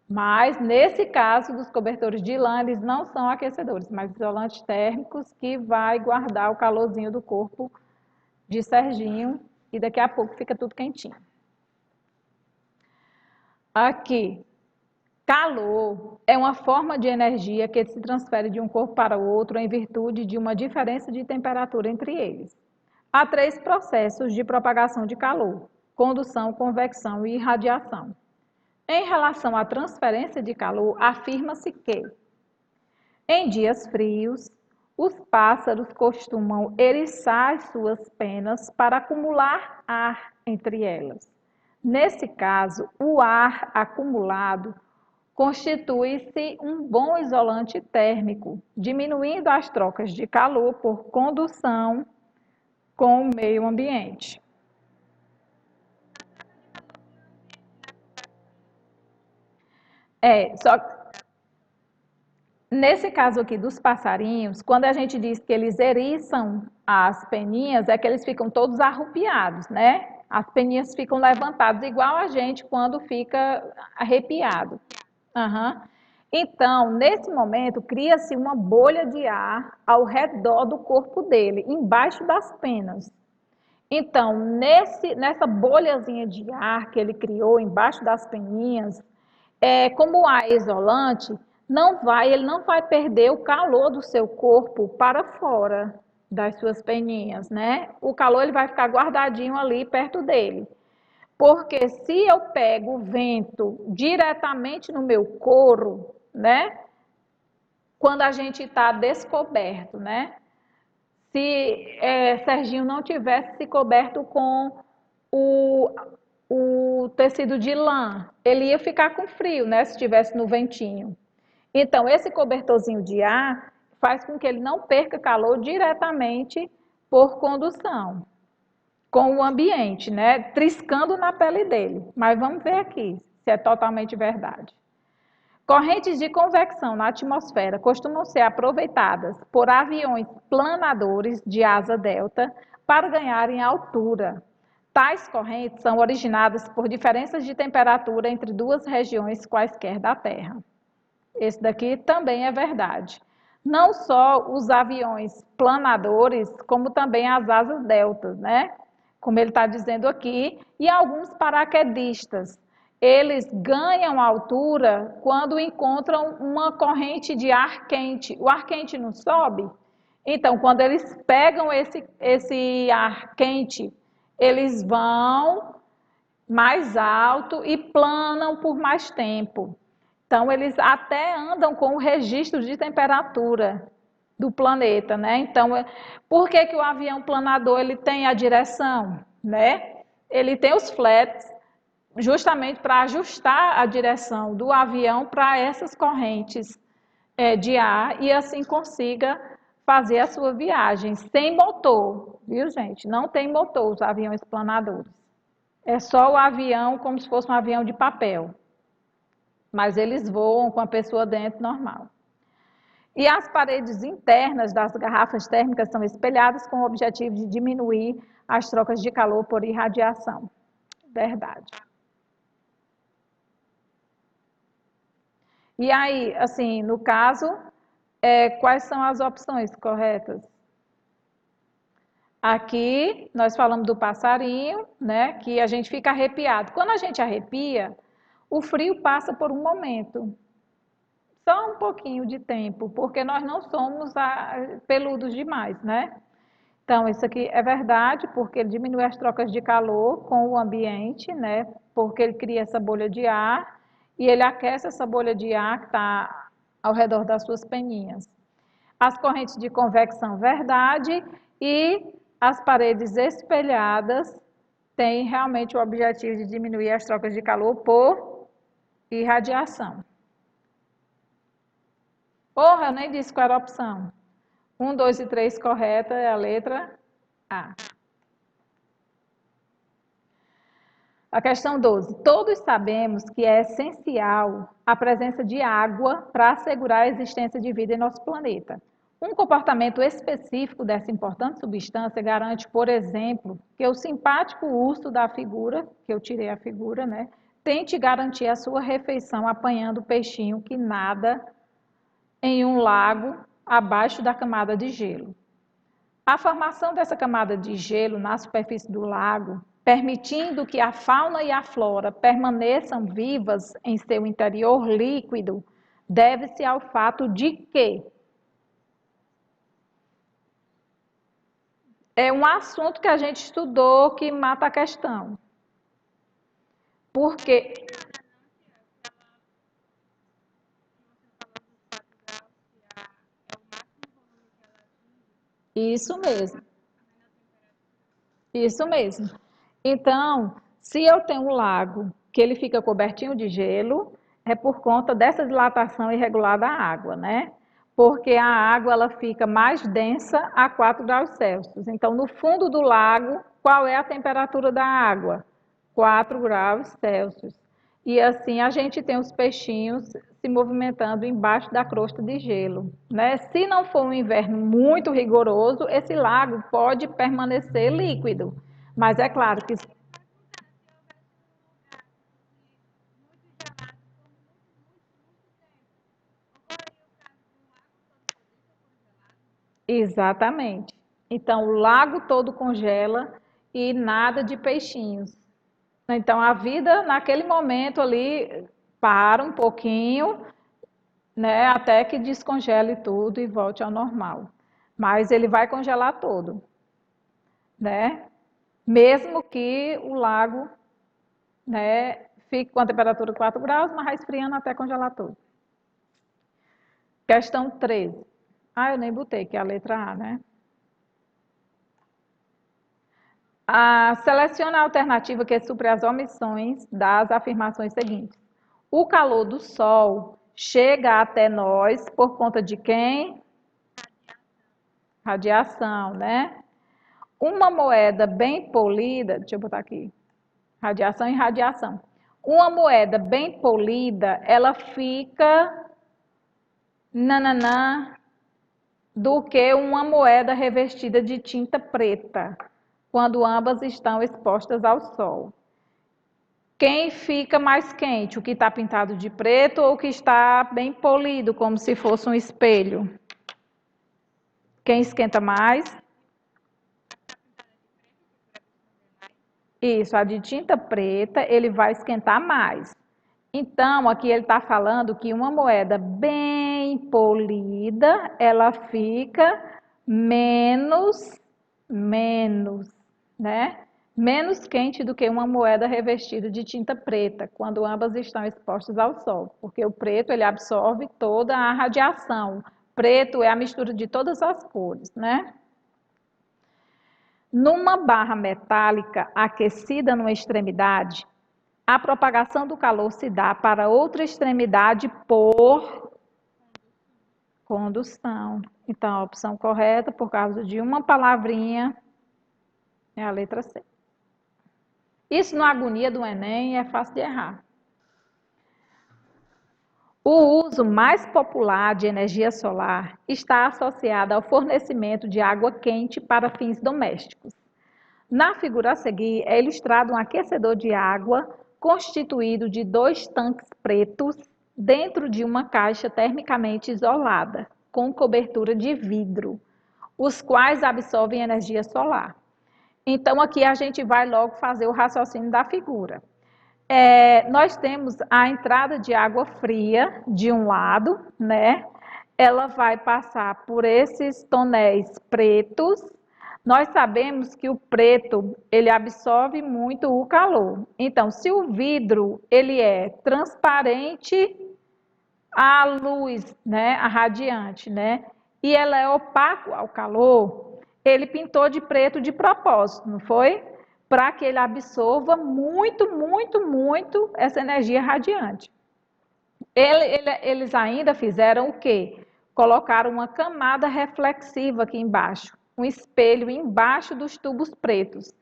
Mas, nesse caso dos cobertores de lã, eles não são aquecedores, mas isolantes térmicos que vai guardar o calorzinho do corpo de Serginho e daqui a pouco fica tudo quentinho. Aqui, calor é uma forma de energia que se transfere de um corpo para o outro em virtude de uma diferença de temperatura entre eles. Há três processos de propagação de calor: condução, convecção e irradiação. Em relação à transferência de calor, afirma-se que, em dias frios, os pássaros costumam eriçar as suas penas para acumular ar entre elas. Nesse caso, o ar acumulado constitui-se um bom isolante térmico, diminuindo as trocas de calor por condução com o meio ambiente. Só nesse caso aqui dos passarinhos, quando a gente diz que eles eriçam as peninhas, é que eles ficam todos arrupiados, né? As peninhas ficam levantadas, igual a gente quando fica arrepiado. Uhum. Então, nesse momento, cria-se uma bolha de ar ao redor do corpo dele, embaixo das penas. Então, nessa bolhazinha de ar que ele criou embaixo das peninhas, como o ar é isolante, ele não vai perder o calor do seu corpo para fora das suas peninhas, né? O calor ele vai ficar guardadinho ali perto dele. Porque se eu pego o vento diretamente no meu couro, né? Quando a gente está descoberto, né? Se Serginho não tivesse se coberto com o, o tecido de lã, ele ia ficar com frio, né? Se estivesse no ventinho. Então, esse cobertorzinho de ar faz com que ele não perca calor diretamente por condução com o ambiente, né? Triscando na pele dele. Mas vamos ver aqui se é totalmente verdade. Correntes de convecção na atmosfera costumam ser aproveitadas por aviões planadores de asa delta para ganharem altura. Tais correntes são originadas por diferenças de temperatura entre duas regiões quaisquer da Terra. Esse daqui também é verdade. Não só os aviões planadores, como também as asas deltas, né? Como ele está dizendo aqui, e alguns paraquedistas. Eles ganham altura quando encontram uma corrente de ar quente. O ar quente não sobe? Então, quando eles pegam esse ar quente, eles vão mais alto e planam por mais tempo. Então, eles até andam com o registro de temperatura do planeta, né? Então, por que o avião planador ele tem a direção, né? Ele tem os flaps justamente para ajustar a direção do avião para essas correntes de ar e assim consiga fazer a sua viagem sem motor, viu, gente? Não tem motor os aviões planadores. É só o avião como se fosse um avião de papel. Mas eles voam com a pessoa dentro normal. E as paredes internas das garrafas térmicas são espelhadas com o objetivo de diminuir as trocas de calor por irradiação. Verdade. E aí, assim, no caso, quais são as opções corretas? Aqui, nós falamos do passarinho, né, que a gente fica arrepiado. Quando a gente arrepia, o frio passa por um momento, só um pouquinho de tempo, porque nós não somos peludos demais, né? Então, isso aqui é verdade, porque ele diminui as trocas de calor com o ambiente, né? Porque ele cria essa bolha de ar e ele aquece essa bolha de ar que está ao redor das suas peninhas. As correntes de convecção, verdade, e as paredes espelhadas têm realmente o objetivo de diminuir as trocas de calor por irradiação. Porra, eu nem disse qual era a opção. 1, 2 e 3 correta é a letra A. A questão 12. Todos sabemos que é essencial a presença de água para assegurar a existência de vida em nosso planeta. Um comportamento específico dessa importante substância garante, por exemplo, que o simpático urso da figura, que eu tirei a figura, né, tente garantir a sua refeição apanhando o peixinho que nada em um lago abaixo da camada de gelo. A formação dessa camada de gelo na superfície do lago, permitindo que a fauna e a flora permaneçam vivas em seu interior líquido, deve-se ao fato de que é um assunto que a gente estudou que mata a questão. Porque isso mesmo, isso mesmo. Então, se eu tenho um lago que ele fica cobertinho de gelo, é por conta dessa dilatação irregular da água, né? Porque a água ela fica mais densa a 4 graus Celsius. Então, no fundo do lago, qual é a temperatura da água? 4 graus Celsius. E assim a gente tem os peixinhos se movimentando embaixo da crosta de gelo, né? Se não for um inverno muito rigoroso, esse lago pode permanecer líquido. Mas é claro que exatamente. Então o lago todo congela e nada de peixinhos. Então a vida naquele momento ali para um pouquinho, né, até que descongele tudo e volte ao normal. Mas ele vai congelar todo, né? Mesmo que o lago, né, fique com a temperatura de 4 graus, mas esfriando até congelar tudo. Questão 13. Ah, eu nem botei, que é a letra A, né? Seleciona a alternativa que supre as omissões das afirmações seguintes. O calor do Sol chega até nós por conta de quem? Radiação, né? Uma moeda bem polida, deixa eu botar aqui, radiação e radiação. Uma moeda bem polida, ela fica nananã do que uma moeda revestida de tinta preta, quando ambas estão expostas ao sol. Quem fica mais quente, o que está pintado de preto ou o que está bem polido, como se fosse um espelho? Quem esquenta mais? Isso, a de tinta preta, ele vai esquentar mais. Então, aqui ele está falando que uma moeda bem polida, ela fica menos, né? Menos quente do que uma moeda revestida de tinta preta, quando ambas estão expostas ao sol, porque o preto ele absorve toda a radiação. Preto é a mistura de todas as cores, né? Numa barra metálica aquecida numa extremidade, a propagação do calor se dá para outra extremidade por condução. Então, a opção correta, por causa de uma palavrinha, é a letra C. Isso na agonia do Enem é fácil de errar. O uso mais popular de energia solar está associado ao fornecimento de água quente para fins domésticos. Na figura a seguir é ilustrado um aquecedor de água constituído de 2 tanques pretos dentro de uma caixa termicamente isolada, com cobertura de vidro, os quais absorvem energia solar. Então, aqui a gente vai logo fazer o raciocínio da figura. Nós temos a entrada de água fria de um lado, né? Ela vai passar por esses tonéis pretos. Nós sabemos que o preto, ele absorve muito o calor. Então, se o vidro, ele é transparente à luz, né, a radiante, né, e ela é opaco ao calor, ele pintou de preto de propósito, não foi? Para que ele absorva muito essa energia radiante. Eles ainda fizeram o quê? Colocaram uma camada reflexiva aqui embaixo, um espelho embaixo dos tubos pretos,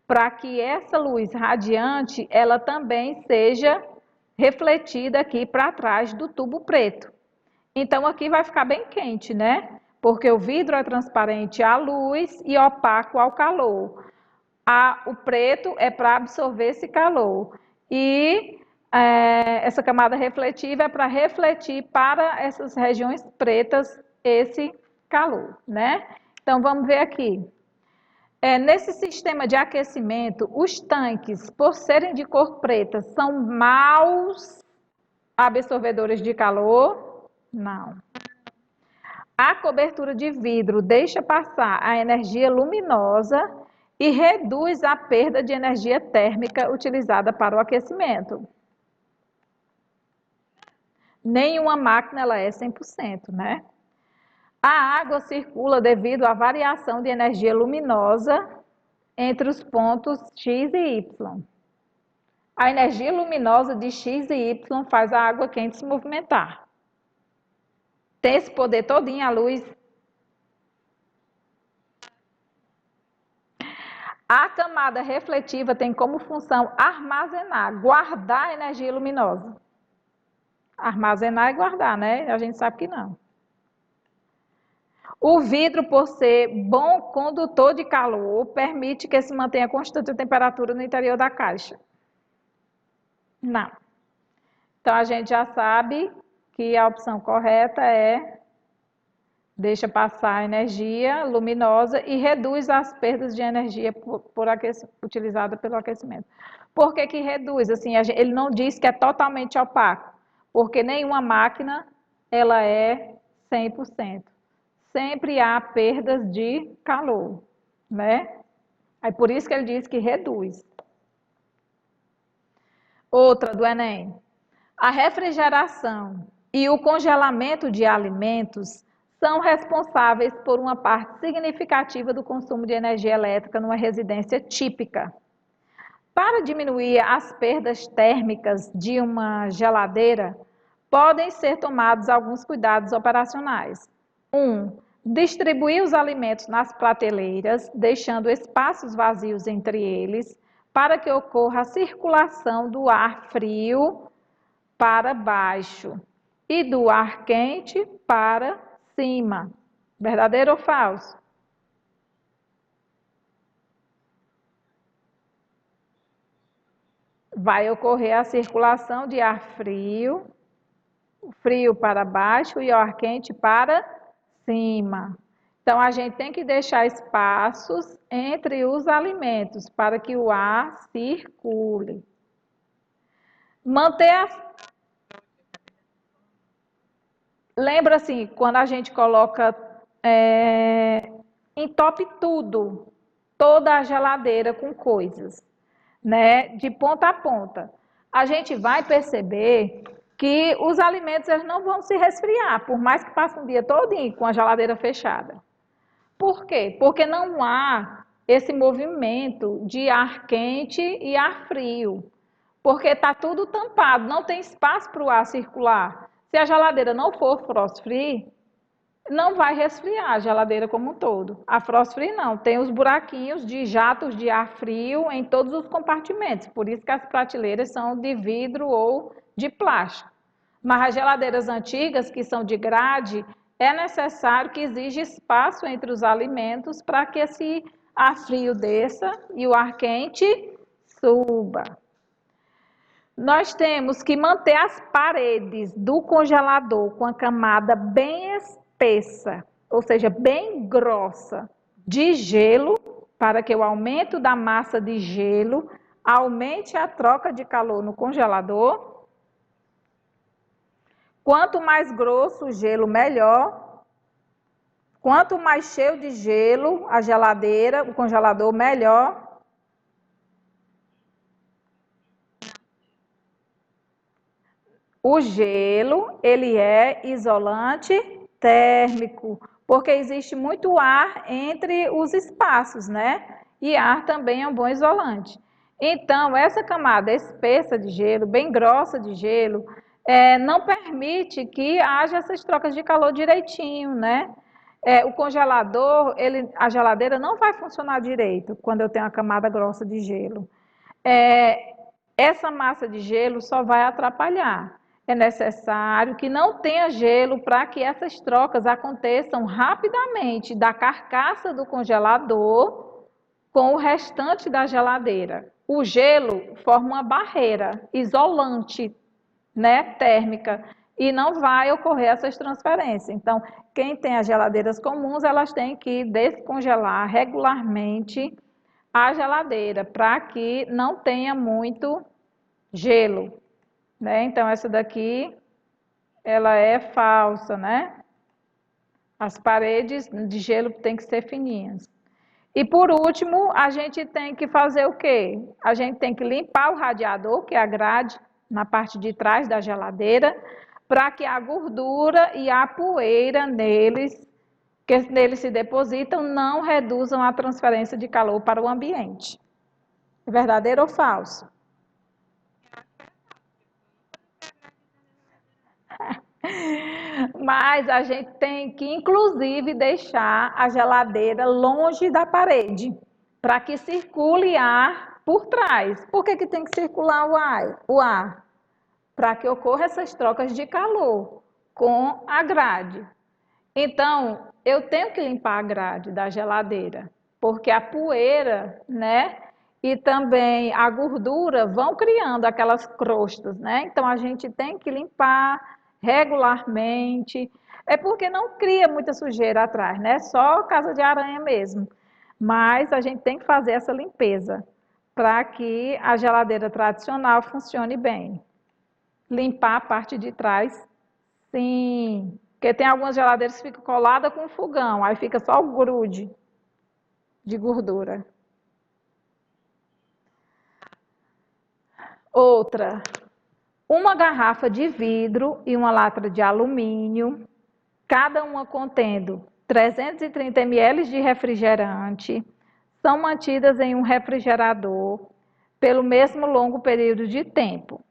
para que essa luz radiante, ela também seja refletida aqui para trás do tubo preto. Então aqui vai ficar bem quente, né? porque o vidro é transparente à luz e opaco ao calor. O preto é para absorver esse calor. E essa camada refletiva é para refletir para essas regiões pretas esse calor, né? Então, vamos ver aqui. Nesse sistema de aquecimento, os tanques, por serem de cor preta, são maus absorvedores de calor? Não. A cobertura de vidro deixa passar a energia luminosa e reduz a perda de energia térmica utilizada para o aquecimento. Nenhuma máquina ela é 100%, né? A água circula devido à variação de energia luminosa entre os pontos X e Y. A energia luminosa de X e Y faz a água quente se movimentar. Tem esse poder todinho, a luz. A camada refletiva tem como função armazenar, guardar a energia luminosa. Armazenar e guardar, né? A gente sabe que não. O vidro, por ser bom condutor de calor, permite que se mantenha constante a temperatura no interior da caixa. Não. Então, a gente já sabe que a opção correta é deixa passar a energia luminosa e reduz as perdas de energia utilizada pelo aquecimento. Por que reduz? Assim, ele não diz que é totalmente opaco, porque nenhuma máquina ela é 100%. Sempre há perdas de calor, né? É por isso que ele diz que reduz. Outra do Enem. A refrigeração e o congelamento de alimentos são responsáveis por uma parte significativa do consumo de energia elétrica numa residência típica. Para diminuir as perdas térmicas de uma geladeira, podem ser tomados alguns cuidados operacionais. 1. Distribuir os alimentos nas prateleiras, deixando espaços vazios entre eles, para que ocorra a circulação do ar frio para baixo e do ar quente para cima. Verdadeiro ou falso? Vai ocorrer a circulação de ar frio, frio para baixo e ar quente para cima. Então, a gente tem que deixar espaços entre os alimentos para que o ar circule. Manter a... Lembra assim, quando a gente coloca, entope tudo, toda a geladeira com coisas, né, de ponta a ponta. A gente vai perceber que os alimentos eles não vão se resfriar, por mais que passe um dia todinho com a geladeira fechada. Por quê? Porque não há esse movimento de ar quente e ar frio. Porque está tudo tampado, não tem espaço para o ar circular. Se a geladeira não for frost free, não vai resfriar a geladeira como um todo. A frost free não, tem os buraquinhos de jatos de ar frio em todos os compartimentos. Por isso que as prateleiras são de vidro ou de plástico. Mas as geladeiras antigas, que são de grade, é necessário que exija espaço entre os alimentos para que esse ar frio desça e o ar quente suba. Nós temos que manter as paredes do congelador com a camada bem espessa, ou seja, bem grossa, de gelo, para que o aumento da massa de gelo aumente a troca de calor no congelador. Quanto mais grosso o gelo, melhor. Quanto mais cheio de gelo a geladeira, o congelador, melhor. O gelo, ele é isolante térmico, porque existe muito ar entre os espaços, né? E ar também é um bom isolante. Então, essa camada espessa de gelo, bem grossa de gelo, não permite que haja essas trocas de calor direitinho, né? O congelador, a geladeira não vai funcionar direito quando eu tenho uma camada grossa de gelo. Essa massa de gelo só vai atrapalhar. É necessário que não tenha gelo para que essas trocas aconteçam rapidamente da carcaça do congelador com o restante da geladeira. O gelo forma uma barreira isolante, né, térmica, e não vai ocorrer essas transferências. Então, quem tem as geladeiras comuns, elas têm que descongelar regularmente a geladeira para que não tenha muito gelo, né? Então, essa daqui ela é falsa, né? As paredes de gelo têm que ser fininhas. E por último, a gente tem que fazer o quê? A gente tem que limpar o radiador, que é a grade, na parte de trás da geladeira, para que a gordura e a poeira que neles se depositam, não reduzam a transferência de calor para o ambiente. É verdadeiro ou falso? Mas a gente tem que, inclusive, deixar a geladeira longe da parede, para que circule ar por trás. Por que tem que circular o ar? Para que ocorra essas trocas de calor com a grade. Então, eu tenho que limpar a grade da geladeira, porque a poeira, né, e também a gordura vão criando aquelas crostas, né? Então a gente tem que limpar regularmente. É porque não cria muita sujeira atrás, né? Só casa de aranha mesmo. Mas a gente tem que fazer essa limpeza para que a geladeira tradicional funcione bem. Limpar a parte de trás. Sim, porque tem algumas geladeiras que ficam coladas com o fogão, aí fica só o grude de gordura. Outra, uma garrafa de vidro e uma lata de alumínio, cada uma contendo 330 ml de refrigerante, são mantidas em um refrigerador pelo mesmo longo período de tempo.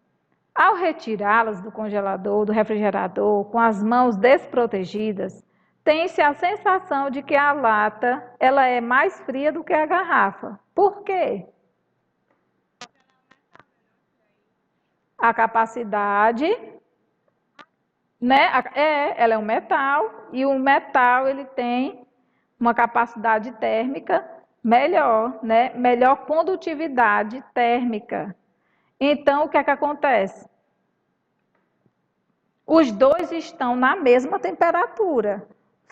Ao retirá-las do congelador, do refrigerador, com as mãos desprotegidas, tem-se a sensação de que a lata ela é mais fria do que a garrafa. Por quê? A capacidade, né? Ela é um metal e o metal ele tem uma capacidade térmica melhor, né? Melhor condutividade térmica. Então, o que é que acontece? Os dois estão na mesma temperatura,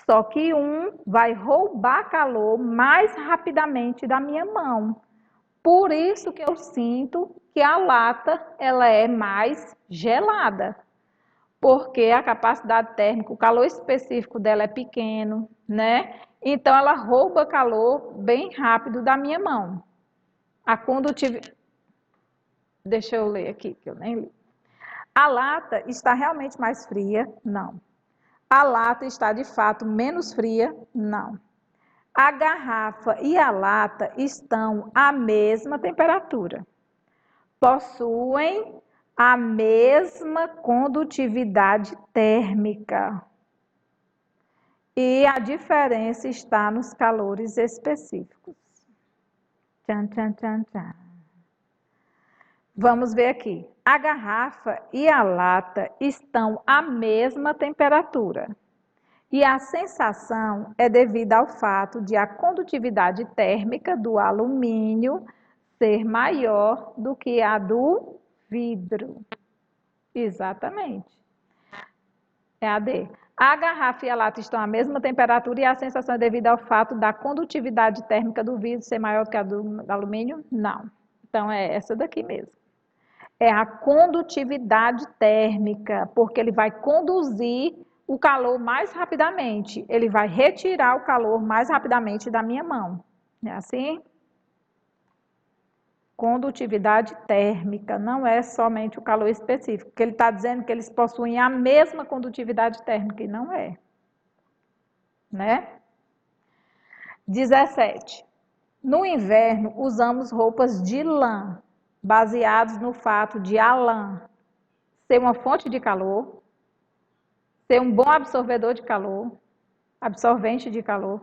só que um vai roubar calor mais rapidamente da minha mão. Por isso que eu sinto que a lata ela é mais gelada, porque a capacidade térmica, o calor específico dela é pequeno, né? Então ela rouba calor bem rápido da minha mão. A condutividade. Deixa eu ler aqui, que eu nem li. A lata está realmente mais fria? Não. A lata está de fato menos fria? Não. A garrafa e a lata estão à mesma temperatura. Possuem a mesma condutividade térmica. E a diferença está nos calores específicos. Tchan, tchan, tchan, tchan. Vamos ver aqui. A garrafa e a lata estão à mesma temperatura. E a sensação é devida ao fato de a condutividade térmica do alumínio ser maior do que a do vidro. Exatamente. É a D. A garrafa e a lata estão à mesma temperatura e a sensação é devida ao fato da condutividade térmica do vidro ser maior do que a do alumínio? Não. Então é essa daqui mesmo. É a condutividade térmica, porque ele vai conduzir o calor mais rapidamente. Ele vai retirar o calor mais rapidamente da minha mão. É assim? Condutividade térmica, não é somente o calor específico, porque ele está dizendo que eles possuem a mesma condutividade térmica, e não é. Né? 17. No inverno, usamos roupas de lã, baseados no fato de a lã ser uma fonte de calor, ser um bom absorvedor de calor, absorvente de calor,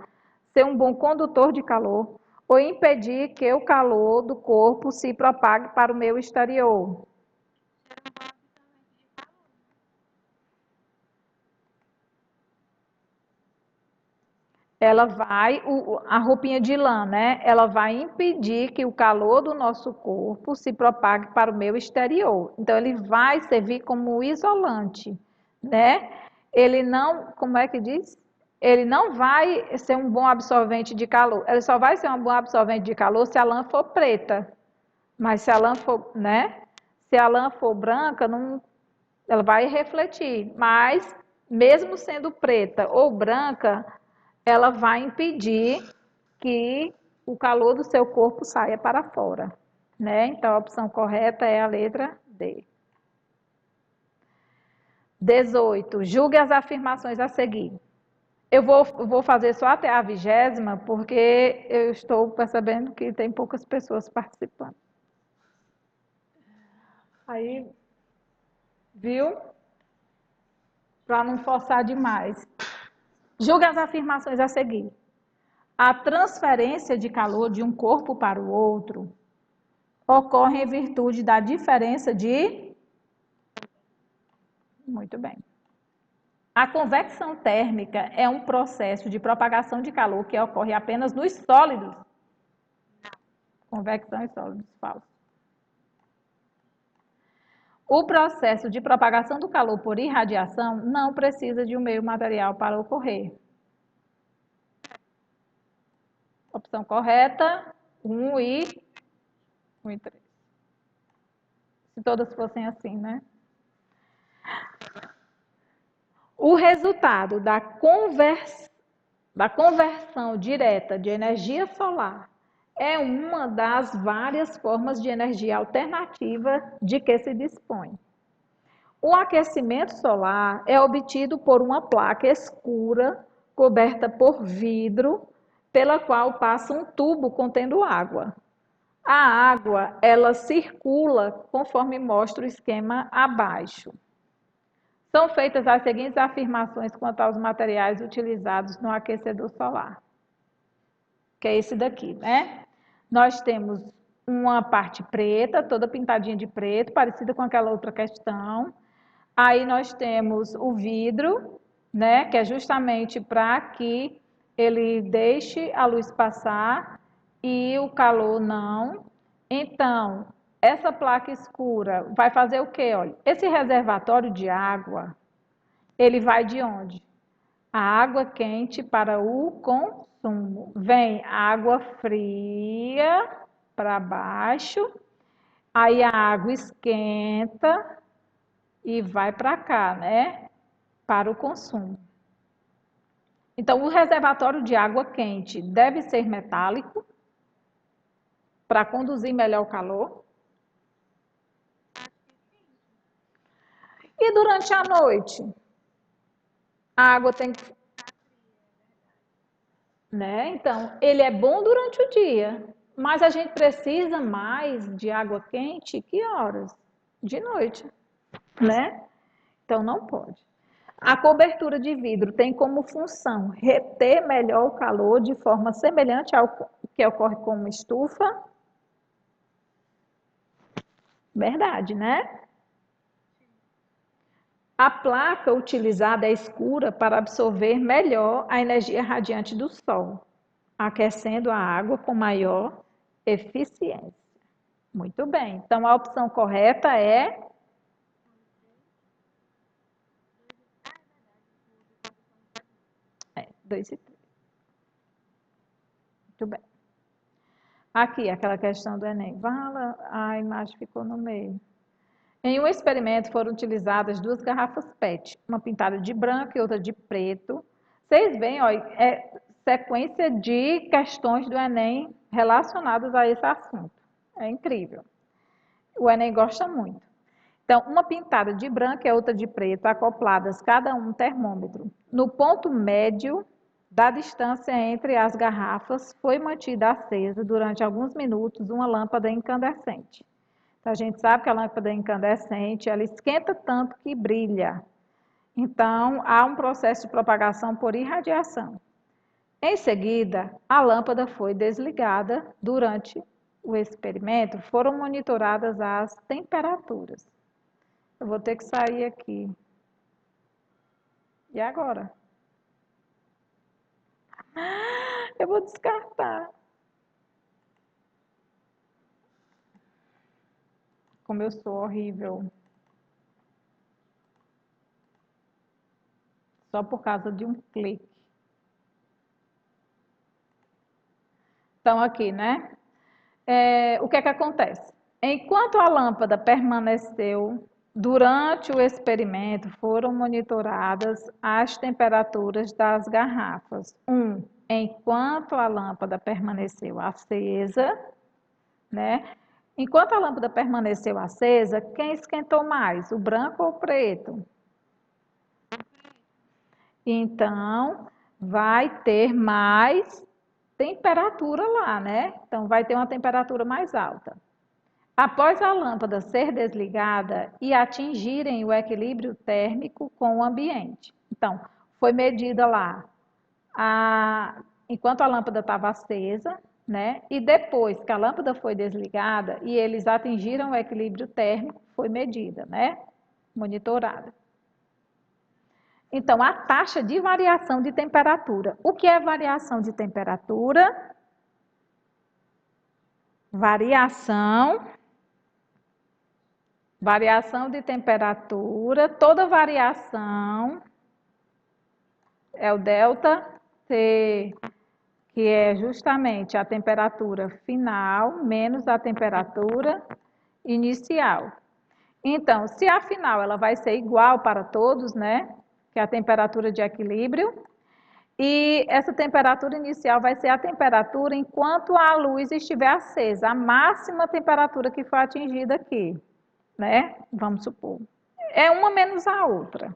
ser um bom condutor de calor, ou impedir que o calor do corpo se propague para o meio exterior. ela vai, a roupinha de lã, né? Ela vai impedir que o calor do nosso corpo se propague para o meio exterior. Então, ele vai servir como isolante, né? Ele não, como é que diz? Ele não vai ser um bom absorvente de calor. Ele só vai ser um bom absorvente de calor se a lã for preta. Mas se a lã for, né? Se a lã for branca, não, ela vai refletir. Mas, mesmo sendo preta ou branca, ela vai impedir que o calor do seu corpo saia para fora, né? Então, a opção correta é a letra D. 18. Julgue as afirmações a seguir. Eu vou fazer só até a 20ª, porque eu estou percebendo que tem poucas pessoas participando. Aí, viu? Para não forçar demais. Julgue as afirmações a seguir. A transferência de calor de um corpo para o outro ocorre em virtude da diferença de... Muito bem. A convecção térmica é um processo de propagação de calor que ocorre apenas nos sólidos. Convecção e sólidos, falso. O processo de propagação do calor por irradiação não precisa de um meio material para ocorrer. Opção correta, 1 e 3. Se todas fossem assim, né? O resultado da conversão direta de energia solar é uma das várias formas de energia alternativa de que se dispõe. O aquecimento solar é obtido por uma placa escura coberta por vidro, pela qual passa um tubo contendo água. A água, ela circula conforme mostra o esquema abaixo. São feitas as seguintes afirmações quanto aos materiais utilizados no aquecedor solar. Que é esse daqui, né? Nós temos uma parte preta, toda pintadinha de preto, parecida com aquela outra questão. Aí nós temos o vidro, né? Que é justamente para que ele deixe a luz passar e o calor não. Então, essa placa escura vai fazer o quê? Olha, esse reservatório de água, ele vai de onde? A água quente para o consumo. Vem água fria para baixo, aí a água esquenta e vai para cá, né? Para o consumo. Então, o reservatório de água quente deve ser metálico para conduzir melhor o calor. E durante a noite? A água tem que... né? Então, ele é bom durante o dia, mas a gente precisa mais de água quente que horas? De noite, né? Então, não pode. A cobertura de vidro tem como função reter melhor o calor de forma semelhante ao que ocorre com uma estufa. Verdade, né? A placa utilizada é escura para absorver melhor a energia radiante do sol, aquecendo a água com maior eficiência. Muito bem. Então, a opção correta é... 2 e 3. Muito bem. Aqui, aquela questão do Enem. Vala, a imagem ficou no meio. Em um experimento foram utilizadas 2 garrafas PET, uma pintada de branco e outra de preto. Vocês veem, ó, é sequência de questões do Enem relacionadas a esse assunto. É incrível. O Enem gosta muito. Então, uma pintada de branco e outra de preto, acopladas cada um termômetro. No ponto médio da distância entre as garrafas, foi mantida acesa durante alguns minutos uma lâmpada incandescente. Então, a gente sabe que a lâmpada incandescente, ela esquenta tanto que brilha. Então, há um processo de propagação por irradiação. Em seguida, a lâmpada foi desligada. Durante o experimento, foram monitoradas as temperaturas. Eu vou ter que sair aqui. E agora? Eu vou descartar. Como eu sou horrível. Só por causa de um clique. Então, aqui, né? O que é que acontece? Enquanto a lâmpada permaneceu durante o experimento, foram monitoradas as temperaturas das garrafas. Enquanto a lâmpada permaneceu acesa, né? Enquanto a lâmpada permaneceu acesa, quem esquentou mais, o branco ou o preto? Então, vai ter mais temperatura lá, né? Então, vai ter uma temperatura mais alta. Após a lâmpada ser desligada e atingirem o equilíbrio térmico com o ambiente. Então, foi medida lá, enquanto a lâmpada estava acesa, né? E depois que a lâmpada foi desligada e eles atingiram o equilíbrio térmico, foi medida, né? Monitorada. Então, a taxa de variação de temperatura. O que é variação de temperatura? Variação de temperatura, toda variação é o delta T, que é justamente a temperatura final menos a temperatura inicial. Então, se a final ela vai ser igual para todos, né? Que é a temperatura de equilíbrio, e essa temperatura inicial vai ser a temperatura enquanto a luz estiver acesa, a máxima temperatura que foi atingida aqui, né? Vamos supor. É uma menos a outra.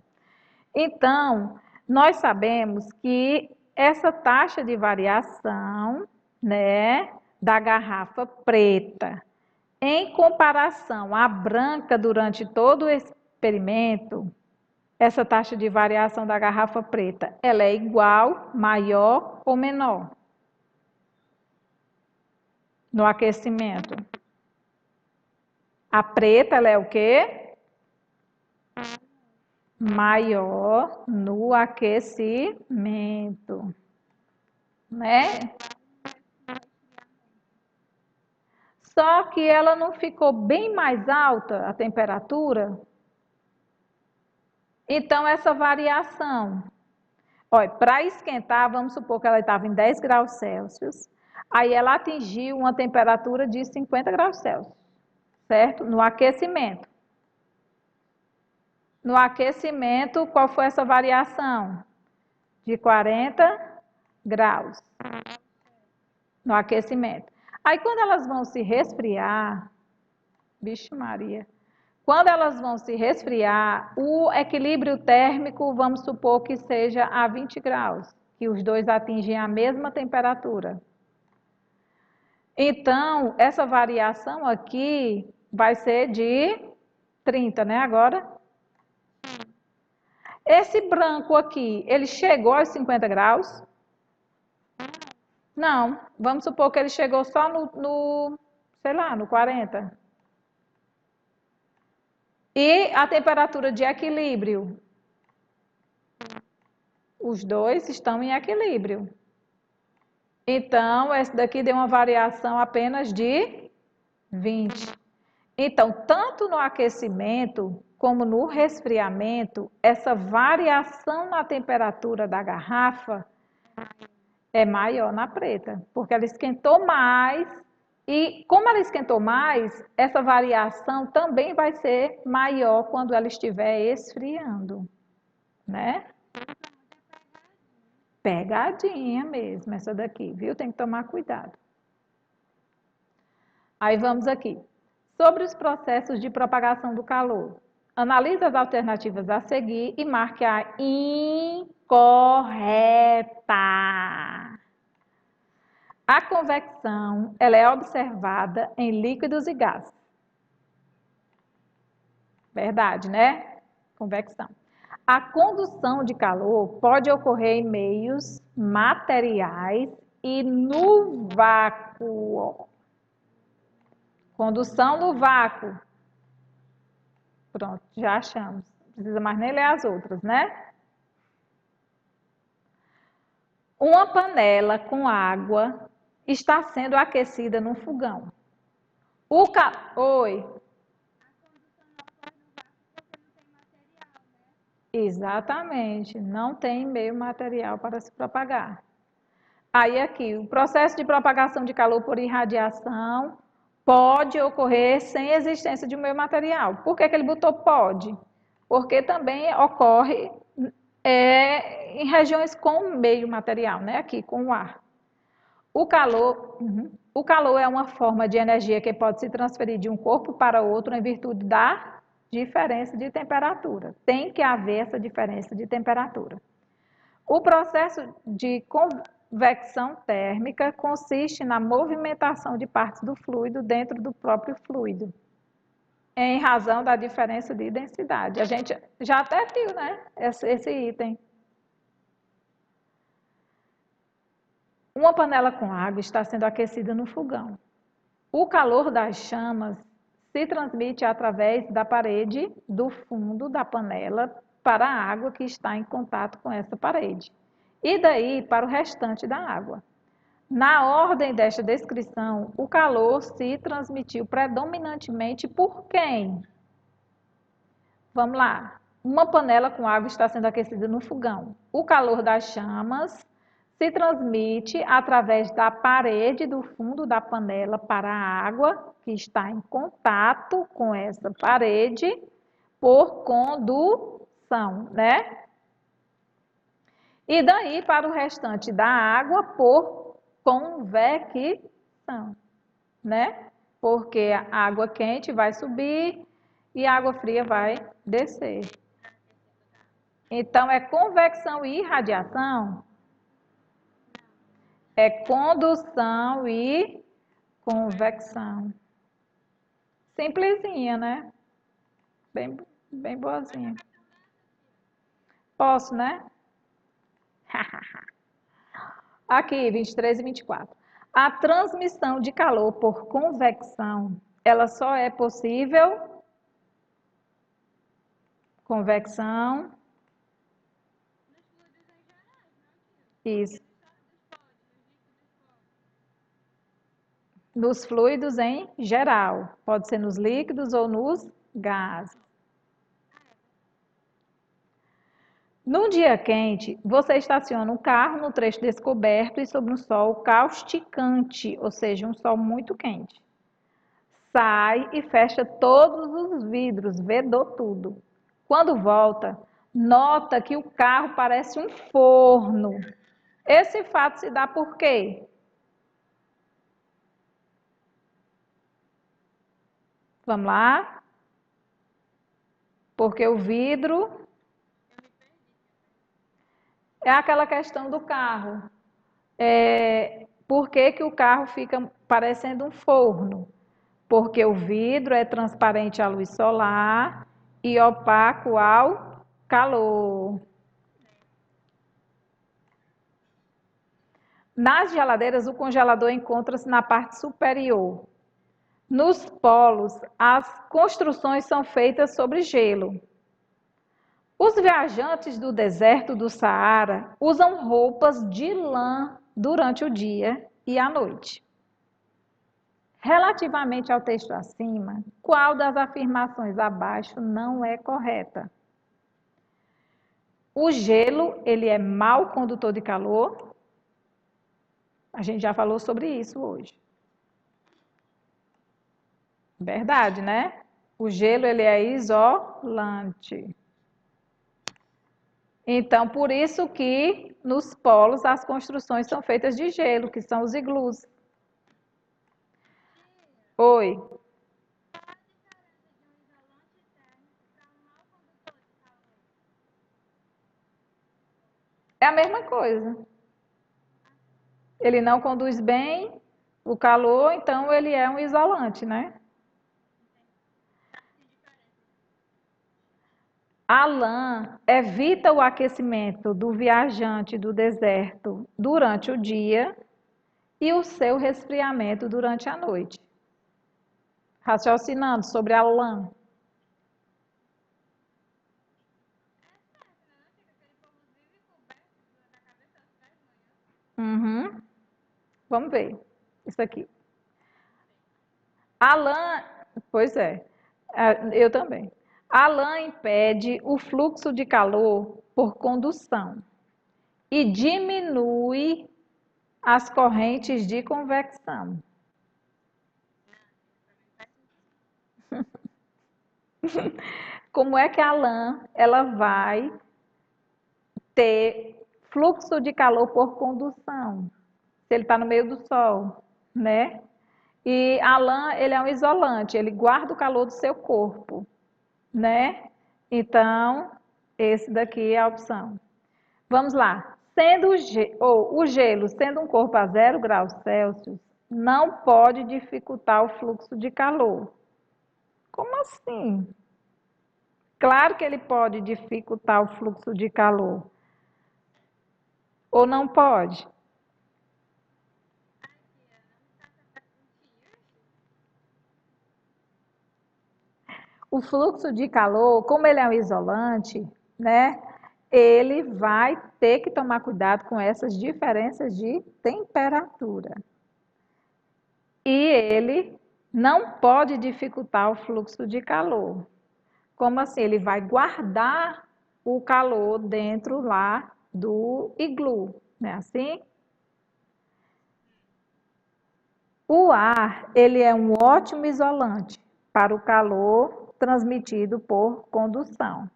Então, nós sabemos que essa taxa de variação, né, da garrafa preta, em comparação à branca durante todo o experimento, essa taxa de variação da garrafa preta, ela é igual, maior ou menor no aquecimento? A preta, ela é o quê? Maior no aquecimento, né? Só que ela não ficou bem mais alta a temperatura? Então, essa variação, olha, para esquentar, vamos supor que ela estava em 10 graus Celsius, aí ela atingiu uma temperatura de 50 graus Celsius, certo? No aquecimento. No aquecimento, qual foi essa variação? De 40 graus. No aquecimento. Aí, quando elas vão se resfriar, vixe Maria, quando elas vão se resfriar, o equilíbrio térmico, vamos supor que seja a 20 graus, que os dois atingem a mesma temperatura. Então, essa variação aqui vai ser de 30, né, agora? Esse branco aqui, ele chegou aos 50 graus? Não, vamos supor que ele chegou só sei lá, no 40. E a temperatura de equilíbrio? Os dois estão em equilíbrio. Então, esse daqui deu uma variação apenas de 20. Então, tanto no aquecimento como no resfriamento, essa variação na temperatura da garrafa é maior na preta, porque ela esquentou mais e como ela esquentou mais, essa variação também vai ser maior quando ela estiver esfriando, né? Pegadinha mesmo essa daqui, viu? Tem que tomar cuidado. Aí vamos aqui. Sobre os processos de propagação do calor. Analise as alternativas a seguir e marque a incorreta. A convecção, ela é observada em líquidos e gases. Verdade, né? Convecção. A condução de calor pode ocorrer em meios materiais e no vácuo. Condução no vácuo. Pronto, já achamos. Não precisa mais nem ler as outras, né? Uma panela com água está sendo aquecida no fogão. Oi. Exatamente, não tem meio material para se propagar. Aí aqui, o processo de propagação de calor por irradiação pode ocorrer sem existência de um meio material. Por que que ele botou pode? Porque também ocorre em regiões com meio material, né? Aqui, com o ar. O calor é uma forma de energia que pode se transferir de um corpo para outro em virtude da diferença de temperatura. Tem que haver essa diferença de temperatura. O processo de convecção térmica consiste na movimentação de partes do fluido dentro do próprio fluido, em razão da diferença de densidade. A gente já até viu, né, esse item. Uma panela com água está sendo aquecida no fogão. O calor das chamas se transmite através da parede do fundo da panela para a água que está em contato com essa parede, e daí para o restante da água. Na ordem desta descrição, o calor se transmitiu predominantemente por quem? Vamos lá. Uma panela com água está sendo aquecida no fogão. O calor das chamas se transmite através da parede do fundo da panela para a água que está em contato com essa parede por condução, né? E daí para o restante da água por convecção, né? Porque a água quente vai subir e a água fria vai descer. Então, é convecção e irradiação? É condução e convecção. Simplesinha, né? Bem boazinha. Posso, né? Aqui, 23 e 24. A transmissão de calor por convecção, ela só é possível convecção. Isso. Nos fluidos em geral. Pode ser nos líquidos ou nos gases. Num dia quente, você estaciona um carro no trecho descoberto e sob um sol causticante, ou seja, um sol muito quente. Sai e fecha todos os vidros, vedou tudo. Quando volta, nota que o carro parece um forno. Esse fato se dá por quê? Vamos lá? Porque o vidro é aquela questão do carro. Por que que o carro fica parecendo um forno? Porque o vidro é transparente à luz solar e opaco ao calor. Nas geladeiras, o congelador encontra-se na parte superior. Nos polos, as construções são feitas sobre gelo. Os viajantes do deserto do Saara usam roupas de lã durante o dia e à noite. Relativamente ao texto acima, qual das afirmações abaixo não é correta? O gelo, ele é mau condutor de calor? A gente já falou sobre isso hoje. Verdade, né? O gelo, ele é isolante. Então, por isso que nos polos as construções são feitas de gelo, que são os iglus. Oi. É a mesma coisa. Ele não conduz bem o calor, então ele é um isolante, né? A lã evita o aquecimento do viajante do deserto durante o dia e o seu resfriamento durante a noite. Raciocinando sobre a lã. Uhum. Vamos ver. Isso aqui. A lã, pois é, eu também. A lã impede o fluxo de calor por condução e diminui as correntes de convecção. Como é que a lã ela vai ter fluxo de calor por condução? Se ele está no meio do sol, né? E a lã, ele é um isolante, ele guarda o calor do seu corpo, né? Então, esse daqui é a opção. Vamos lá. O gelo, sendo um corpo a 0 graus Celsius, não pode dificultar o fluxo de calor. Como assim? Claro que ele pode dificultar o fluxo de calor. Ou não pode? O fluxo de calor, como ele é um isolante, né? Ele vai ter que tomar cuidado com essas diferenças de temperatura. E ele não pode dificultar o fluxo de calor. Como assim? Ele vai guardar o calor dentro lá do iglu, né? Assim? O ar, ele é um ótimo isolante para o calor transmitido por condução.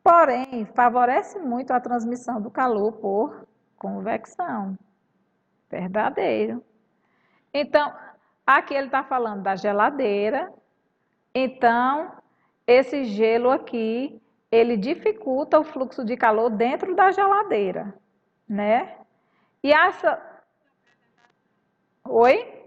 Porém, favorece muito a transmissão do calor por convecção. Verdadeiro. Então, aqui ele está falando da geladeira. Então, esse gelo aqui, ele dificulta o fluxo de calor dentro da geladeira, né? E essa... Oi?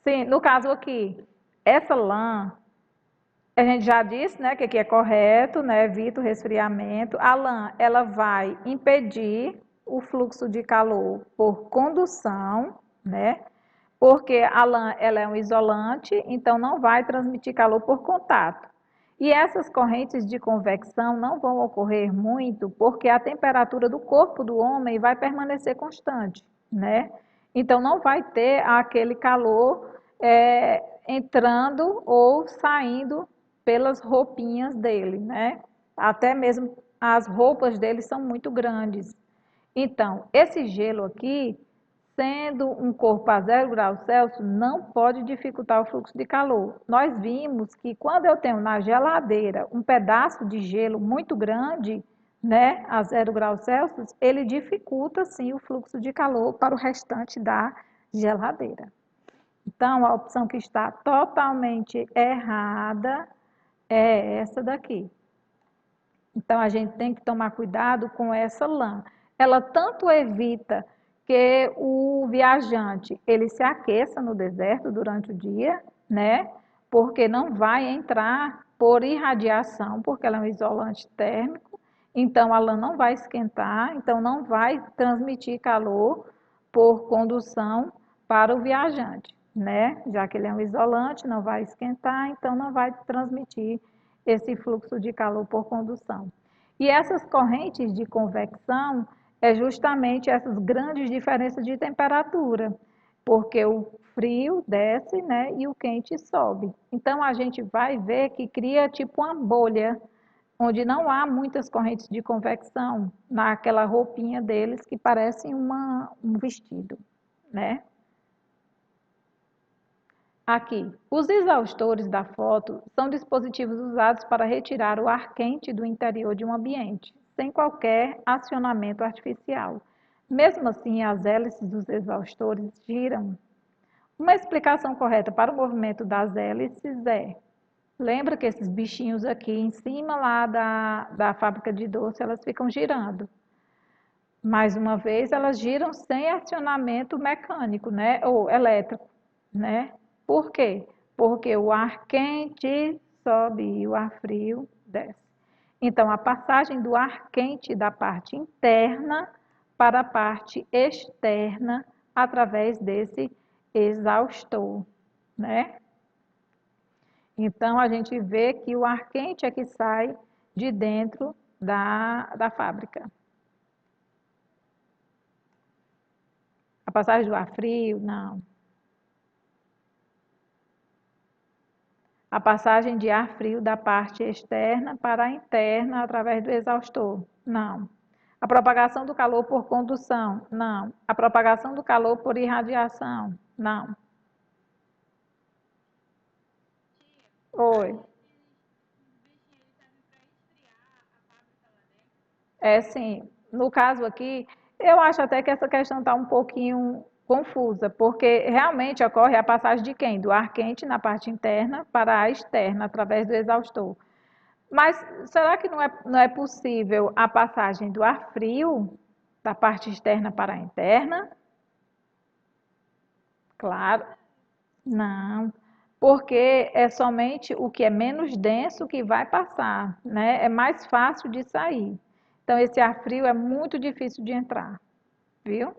Sim, no caso aqui, essa lã, a gente já disse, né, que aqui é correto, né, evita o resfriamento. A lã, ela vai impedir o fluxo de calor por condução, né? Porque a lã, ela é um isolante, então não vai transmitir calor por contato. E essas correntes de convecção não vão ocorrer muito, porque a temperatura do corpo do homem vai permanecer constante, né? Então não vai ter aquele calor entrando ou saindo pelas roupinhas dele, né? Até mesmo as roupas dele são muito grandes. Então, esse gelo aqui, sendo um corpo a 0 graus Celsius, não pode dificultar o fluxo de calor. Nós vimos que quando eu tenho na geladeira um pedaço de gelo muito grande, né, a 0 graus Celsius, ele dificulta sim o fluxo de calor para o restante da geladeira. Então, a opção que está totalmente errada é essa daqui. Então, a gente tem que tomar cuidado com essa lã. Ela tanto evita que o viajante ele se aqueça no deserto durante o dia, né? Porque não vai entrar por irradiação, porque ela é um isolante térmico. Então, a lã não vai esquentar, então não vai transmitir calor por condução para o viajante, né? Já que ele é um isolante, não vai esquentar, então não vai transmitir esse fluxo de calor por condução. E essas correntes de convecção é justamente essas grandes diferenças de temperatura, porque o frio desce, né, e o quente sobe. Então a gente vai ver que cria tipo uma bolha, onde não há muitas correntes de convecção naquela roupinha deles que parece um vestido, né? Aqui, os exaustores da foto são dispositivos usados para retirar o ar quente do interior de um ambiente, sem qualquer acionamento artificial. Mesmo assim, as hélices dos exaustores giram. Uma explicação correta para o movimento das hélices é: lembra que esses bichinhos aqui em cima lá da fábrica de doce, elas ficam girando. Mais uma vez, elas giram sem acionamento mecânico, né? Ou elétrico, né? Por quê? Porque o ar quente sobe e o ar frio desce. Então, a passagem do ar quente da parte interna para a parte externa através desse exaustor, né? Então, a gente vê que o ar quente é que sai de dentro da fábrica. A passagem do ar frio, não. A passagem de ar frio da parte externa para a interna através do exaustor, não. A propagação do calor por condução, não. A propagação do calor por irradiação, não. Oi. É sim. No caso aqui, eu acho até que essa questão está um pouquinho confusa, porque realmente ocorre a passagem de quem? Do ar quente na parte interna para a externa, através do exaustor. Mas será que não é possível a passagem do ar frio da parte externa para a interna? Claro, não. Porque é somente o que é menos denso que vai passar, né? É mais fácil de sair. Então, esse ar frio é muito difícil de entrar, viu?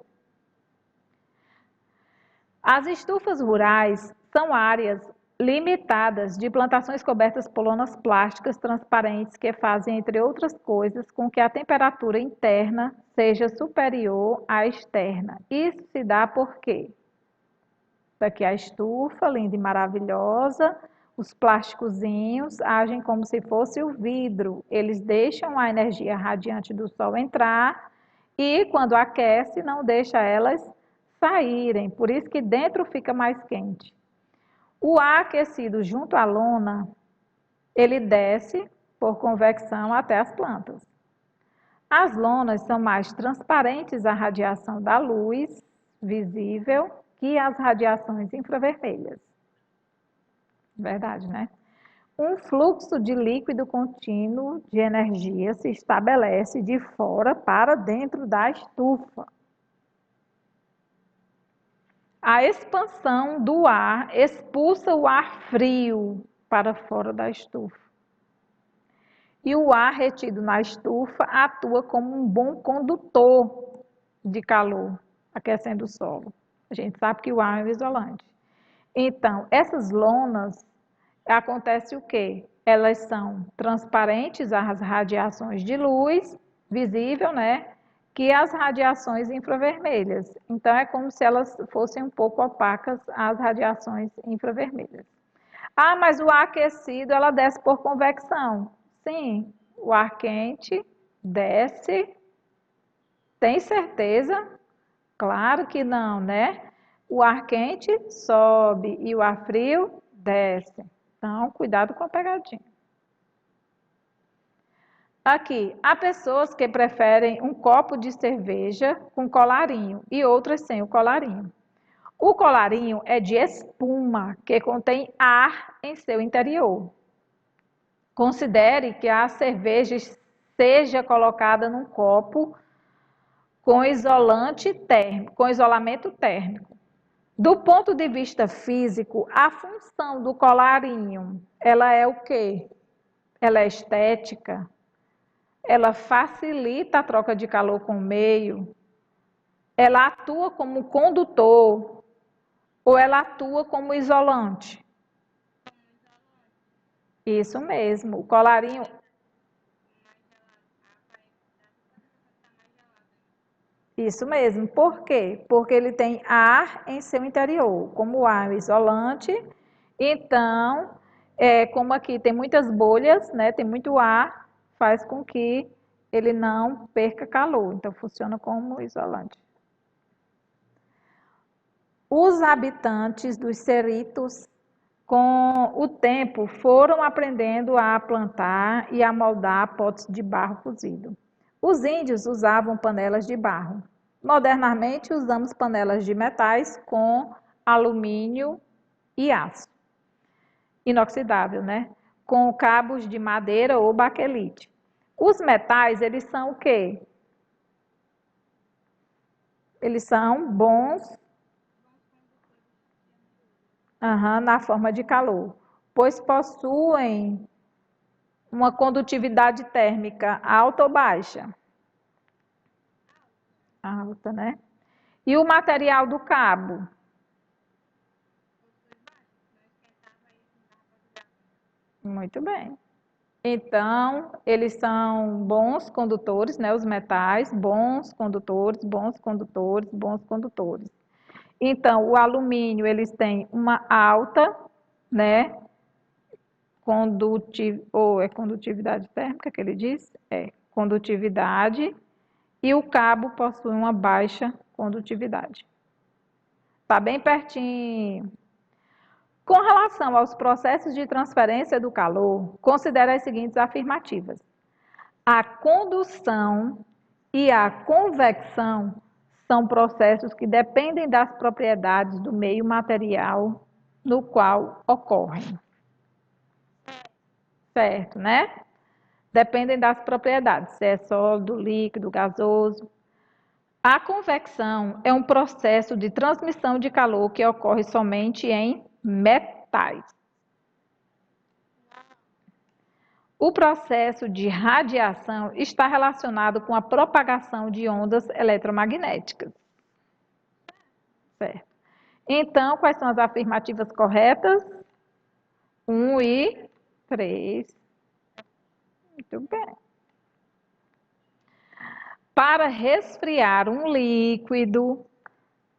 As estufas rurais são áreas limitadas de plantações cobertas por lonas plásticas transparentes que fazem, entre outras coisas, com que a temperatura interna seja superior à externa. Isso se dá por quê? Daqui a estufa, linda e maravilhosa, os plásticozinhos agem como se fosse o vidro. Eles deixam a energia radiante do sol entrar e, quando aquece, não deixa elas saírem. Por isso que dentro fica mais quente. O ar aquecido junto à lona, ele desce por convecção até as plantas. As lonas são mais transparentes à radiação da luz visível que as radiações infravermelhas. Verdade, né? Um fluxo de líquido contínuo de energia se estabelece de fora para dentro da estufa. A expansão do ar expulsa o ar frio para fora da estufa. E o ar retido na estufa atua como um bom condutor de calor, aquecendo o solo. A gente sabe que o ar é um isolante. Então, essas lonas, acontece o quê? Elas são transparentes às radiações de luz, visível, né? Que as radiações infravermelhas. Então, é como se elas fossem um pouco opacas às radiações infravermelhas. Ah, mas o ar aquecido, ela desce por convecção. Sim, o ar quente desce. Tem certeza? Claro que não, né? O ar quente sobe e o ar frio desce. Então, cuidado com a pegadinha. Aqui, há pessoas que preferem um copo de cerveja com colarinho e outras sem o colarinho. O colarinho é de espuma que contém ar em seu interior. Considere que a cerveja seja colocada num copo com isolante térmico, com isolamento térmico. Do ponto de vista físico, a função do colarinho, ela é o quê? Ela é estética, ela facilita a troca de calor com o meio, ela atua como condutor ou ela atua como isolante? Isso mesmo, o colarinho. Isso mesmo. Por quê? Porque ele tem ar em seu interior. Como o ar é isolante, então, como aqui tem muitas bolhas, né, tem muito ar, faz com que ele não perca calor. Então, funciona como isolante. Os habitantes dos cerritos, com o tempo, foram aprendendo a plantar e a moldar potes de barro cozido. Os índios usavam panelas de barro. Modernamente, usamos panelas de metais com alumínio e aço inoxidável, né? Com cabos de madeira ou baquelite. Os metais, eles são o quê? Eles são bons, na forma de calor, pois possuem uma condutividade térmica alta ou baixa? Alta, né? E o material do cabo? Muito bem. Então, eles são bons condutores, né? Os metais, bons condutores, bons condutores, bons condutores. Então, o alumínio, eles têm uma alta, né? Ou é condutividade térmica que ele diz? É, condutividade. E o cabo possui uma baixa condutividade. Está bem pertinho. Com relação aos processos de transferência do calor, considere as seguintes afirmativas. A condução e a convecção são processos que dependem das propriedades do meio material no qual ocorrem. Certo, né? Dependem das propriedades, se é sólido, líquido, gasoso. A convecção é um processo de transmissão de calor que ocorre somente em metais. O processo de radiação está relacionado com a propagação de ondas eletromagnéticas. Certo. Então, quais são as afirmativas corretas? 1 e 3. Muito bem. Para resfriar um líquido,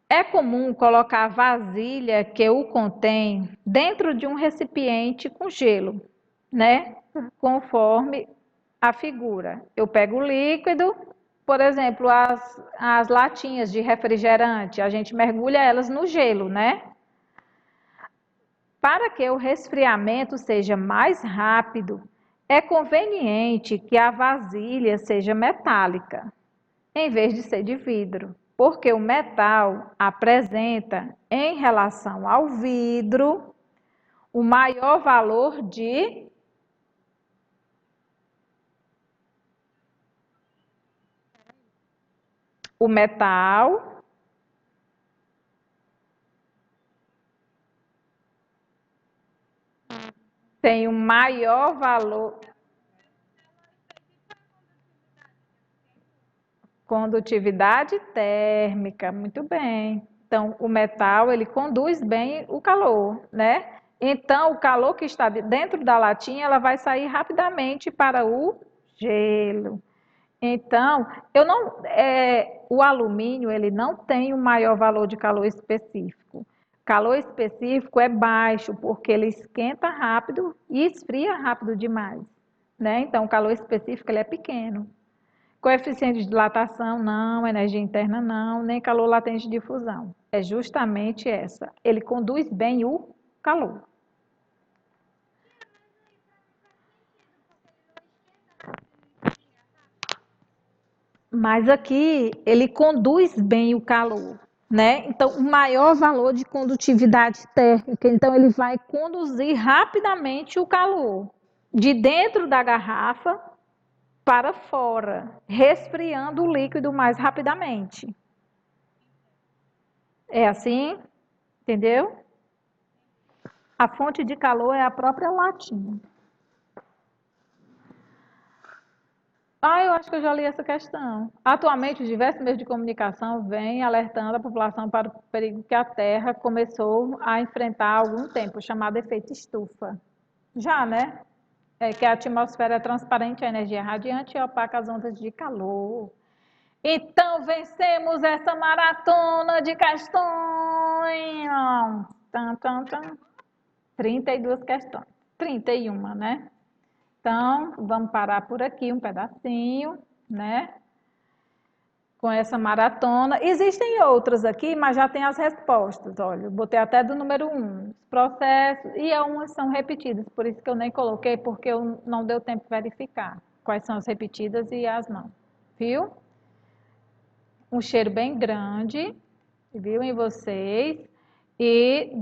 é comum colocar a vasilha que o contém dentro de um recipiente com gelo, né? Conforme a figura. Eu pego o líquido, por exemplo, as latinhas de refrigerante, a gente mergulha elas no gelo, né? Para que o resfriamento seja mais rápido, é conveniente que a vasilha seja metálica, em vez de ser de vidro, porque o metal apresenta, em relação ao vidro, o maior valor de o metal tem o maior valor condutividade térmica, muito bem. Então, o metal, ele conduz bem o calor, né? Então, o calor que está dentro da latinha, ela vai sair rapidamente para o gelo. Então, o alumínio, ele não tem o maior valor de calor específico. Calor específico é baixo, porque ele esquenta rápido e esfria rápido demais, né? Então, o calor específico, ele é pequeno. Coeficiente de dilatação, não. Energia interna, não. Nem calor latente de difusão. É justamente essa. Ele conduz bem o calor. Mas aqui ele conduz bem o calor, né? Então, o maior valor de condutividade térmica, então ele vai conduzir rapidamente o calor de dentro da garrafa para fora, resfriando o líquido mais rapidamente. É assim? Entendeu? A fonte de calor é a própria latinha. Eu acho que eu já li essa questão. Atualmente, os diversos meios de comunicação vêm alertando a população para o perigo que a Terra começou a enfrentar há algum tempo, chamado efeito estufa. Já, né? É que a atmosfera é transparente, a energia é radiante e opaca as ondas de calor. Então, vencemos essa maratona de questões. Tan, tan, tan. 32 questões. 31, né? Então, vamos parar por aqui um pedacinho, né? Com essa maratona. Existem outras aqui, mas já tem as respostas. Olha, eu botei até do número 1. Os processos, e algumas são repetidas, por isso que eu nem coloquei, porque eu não deu tempo de verificar quais são as repetidas e as não. Viu? Um cheiro bem grande, viu, em vocês. E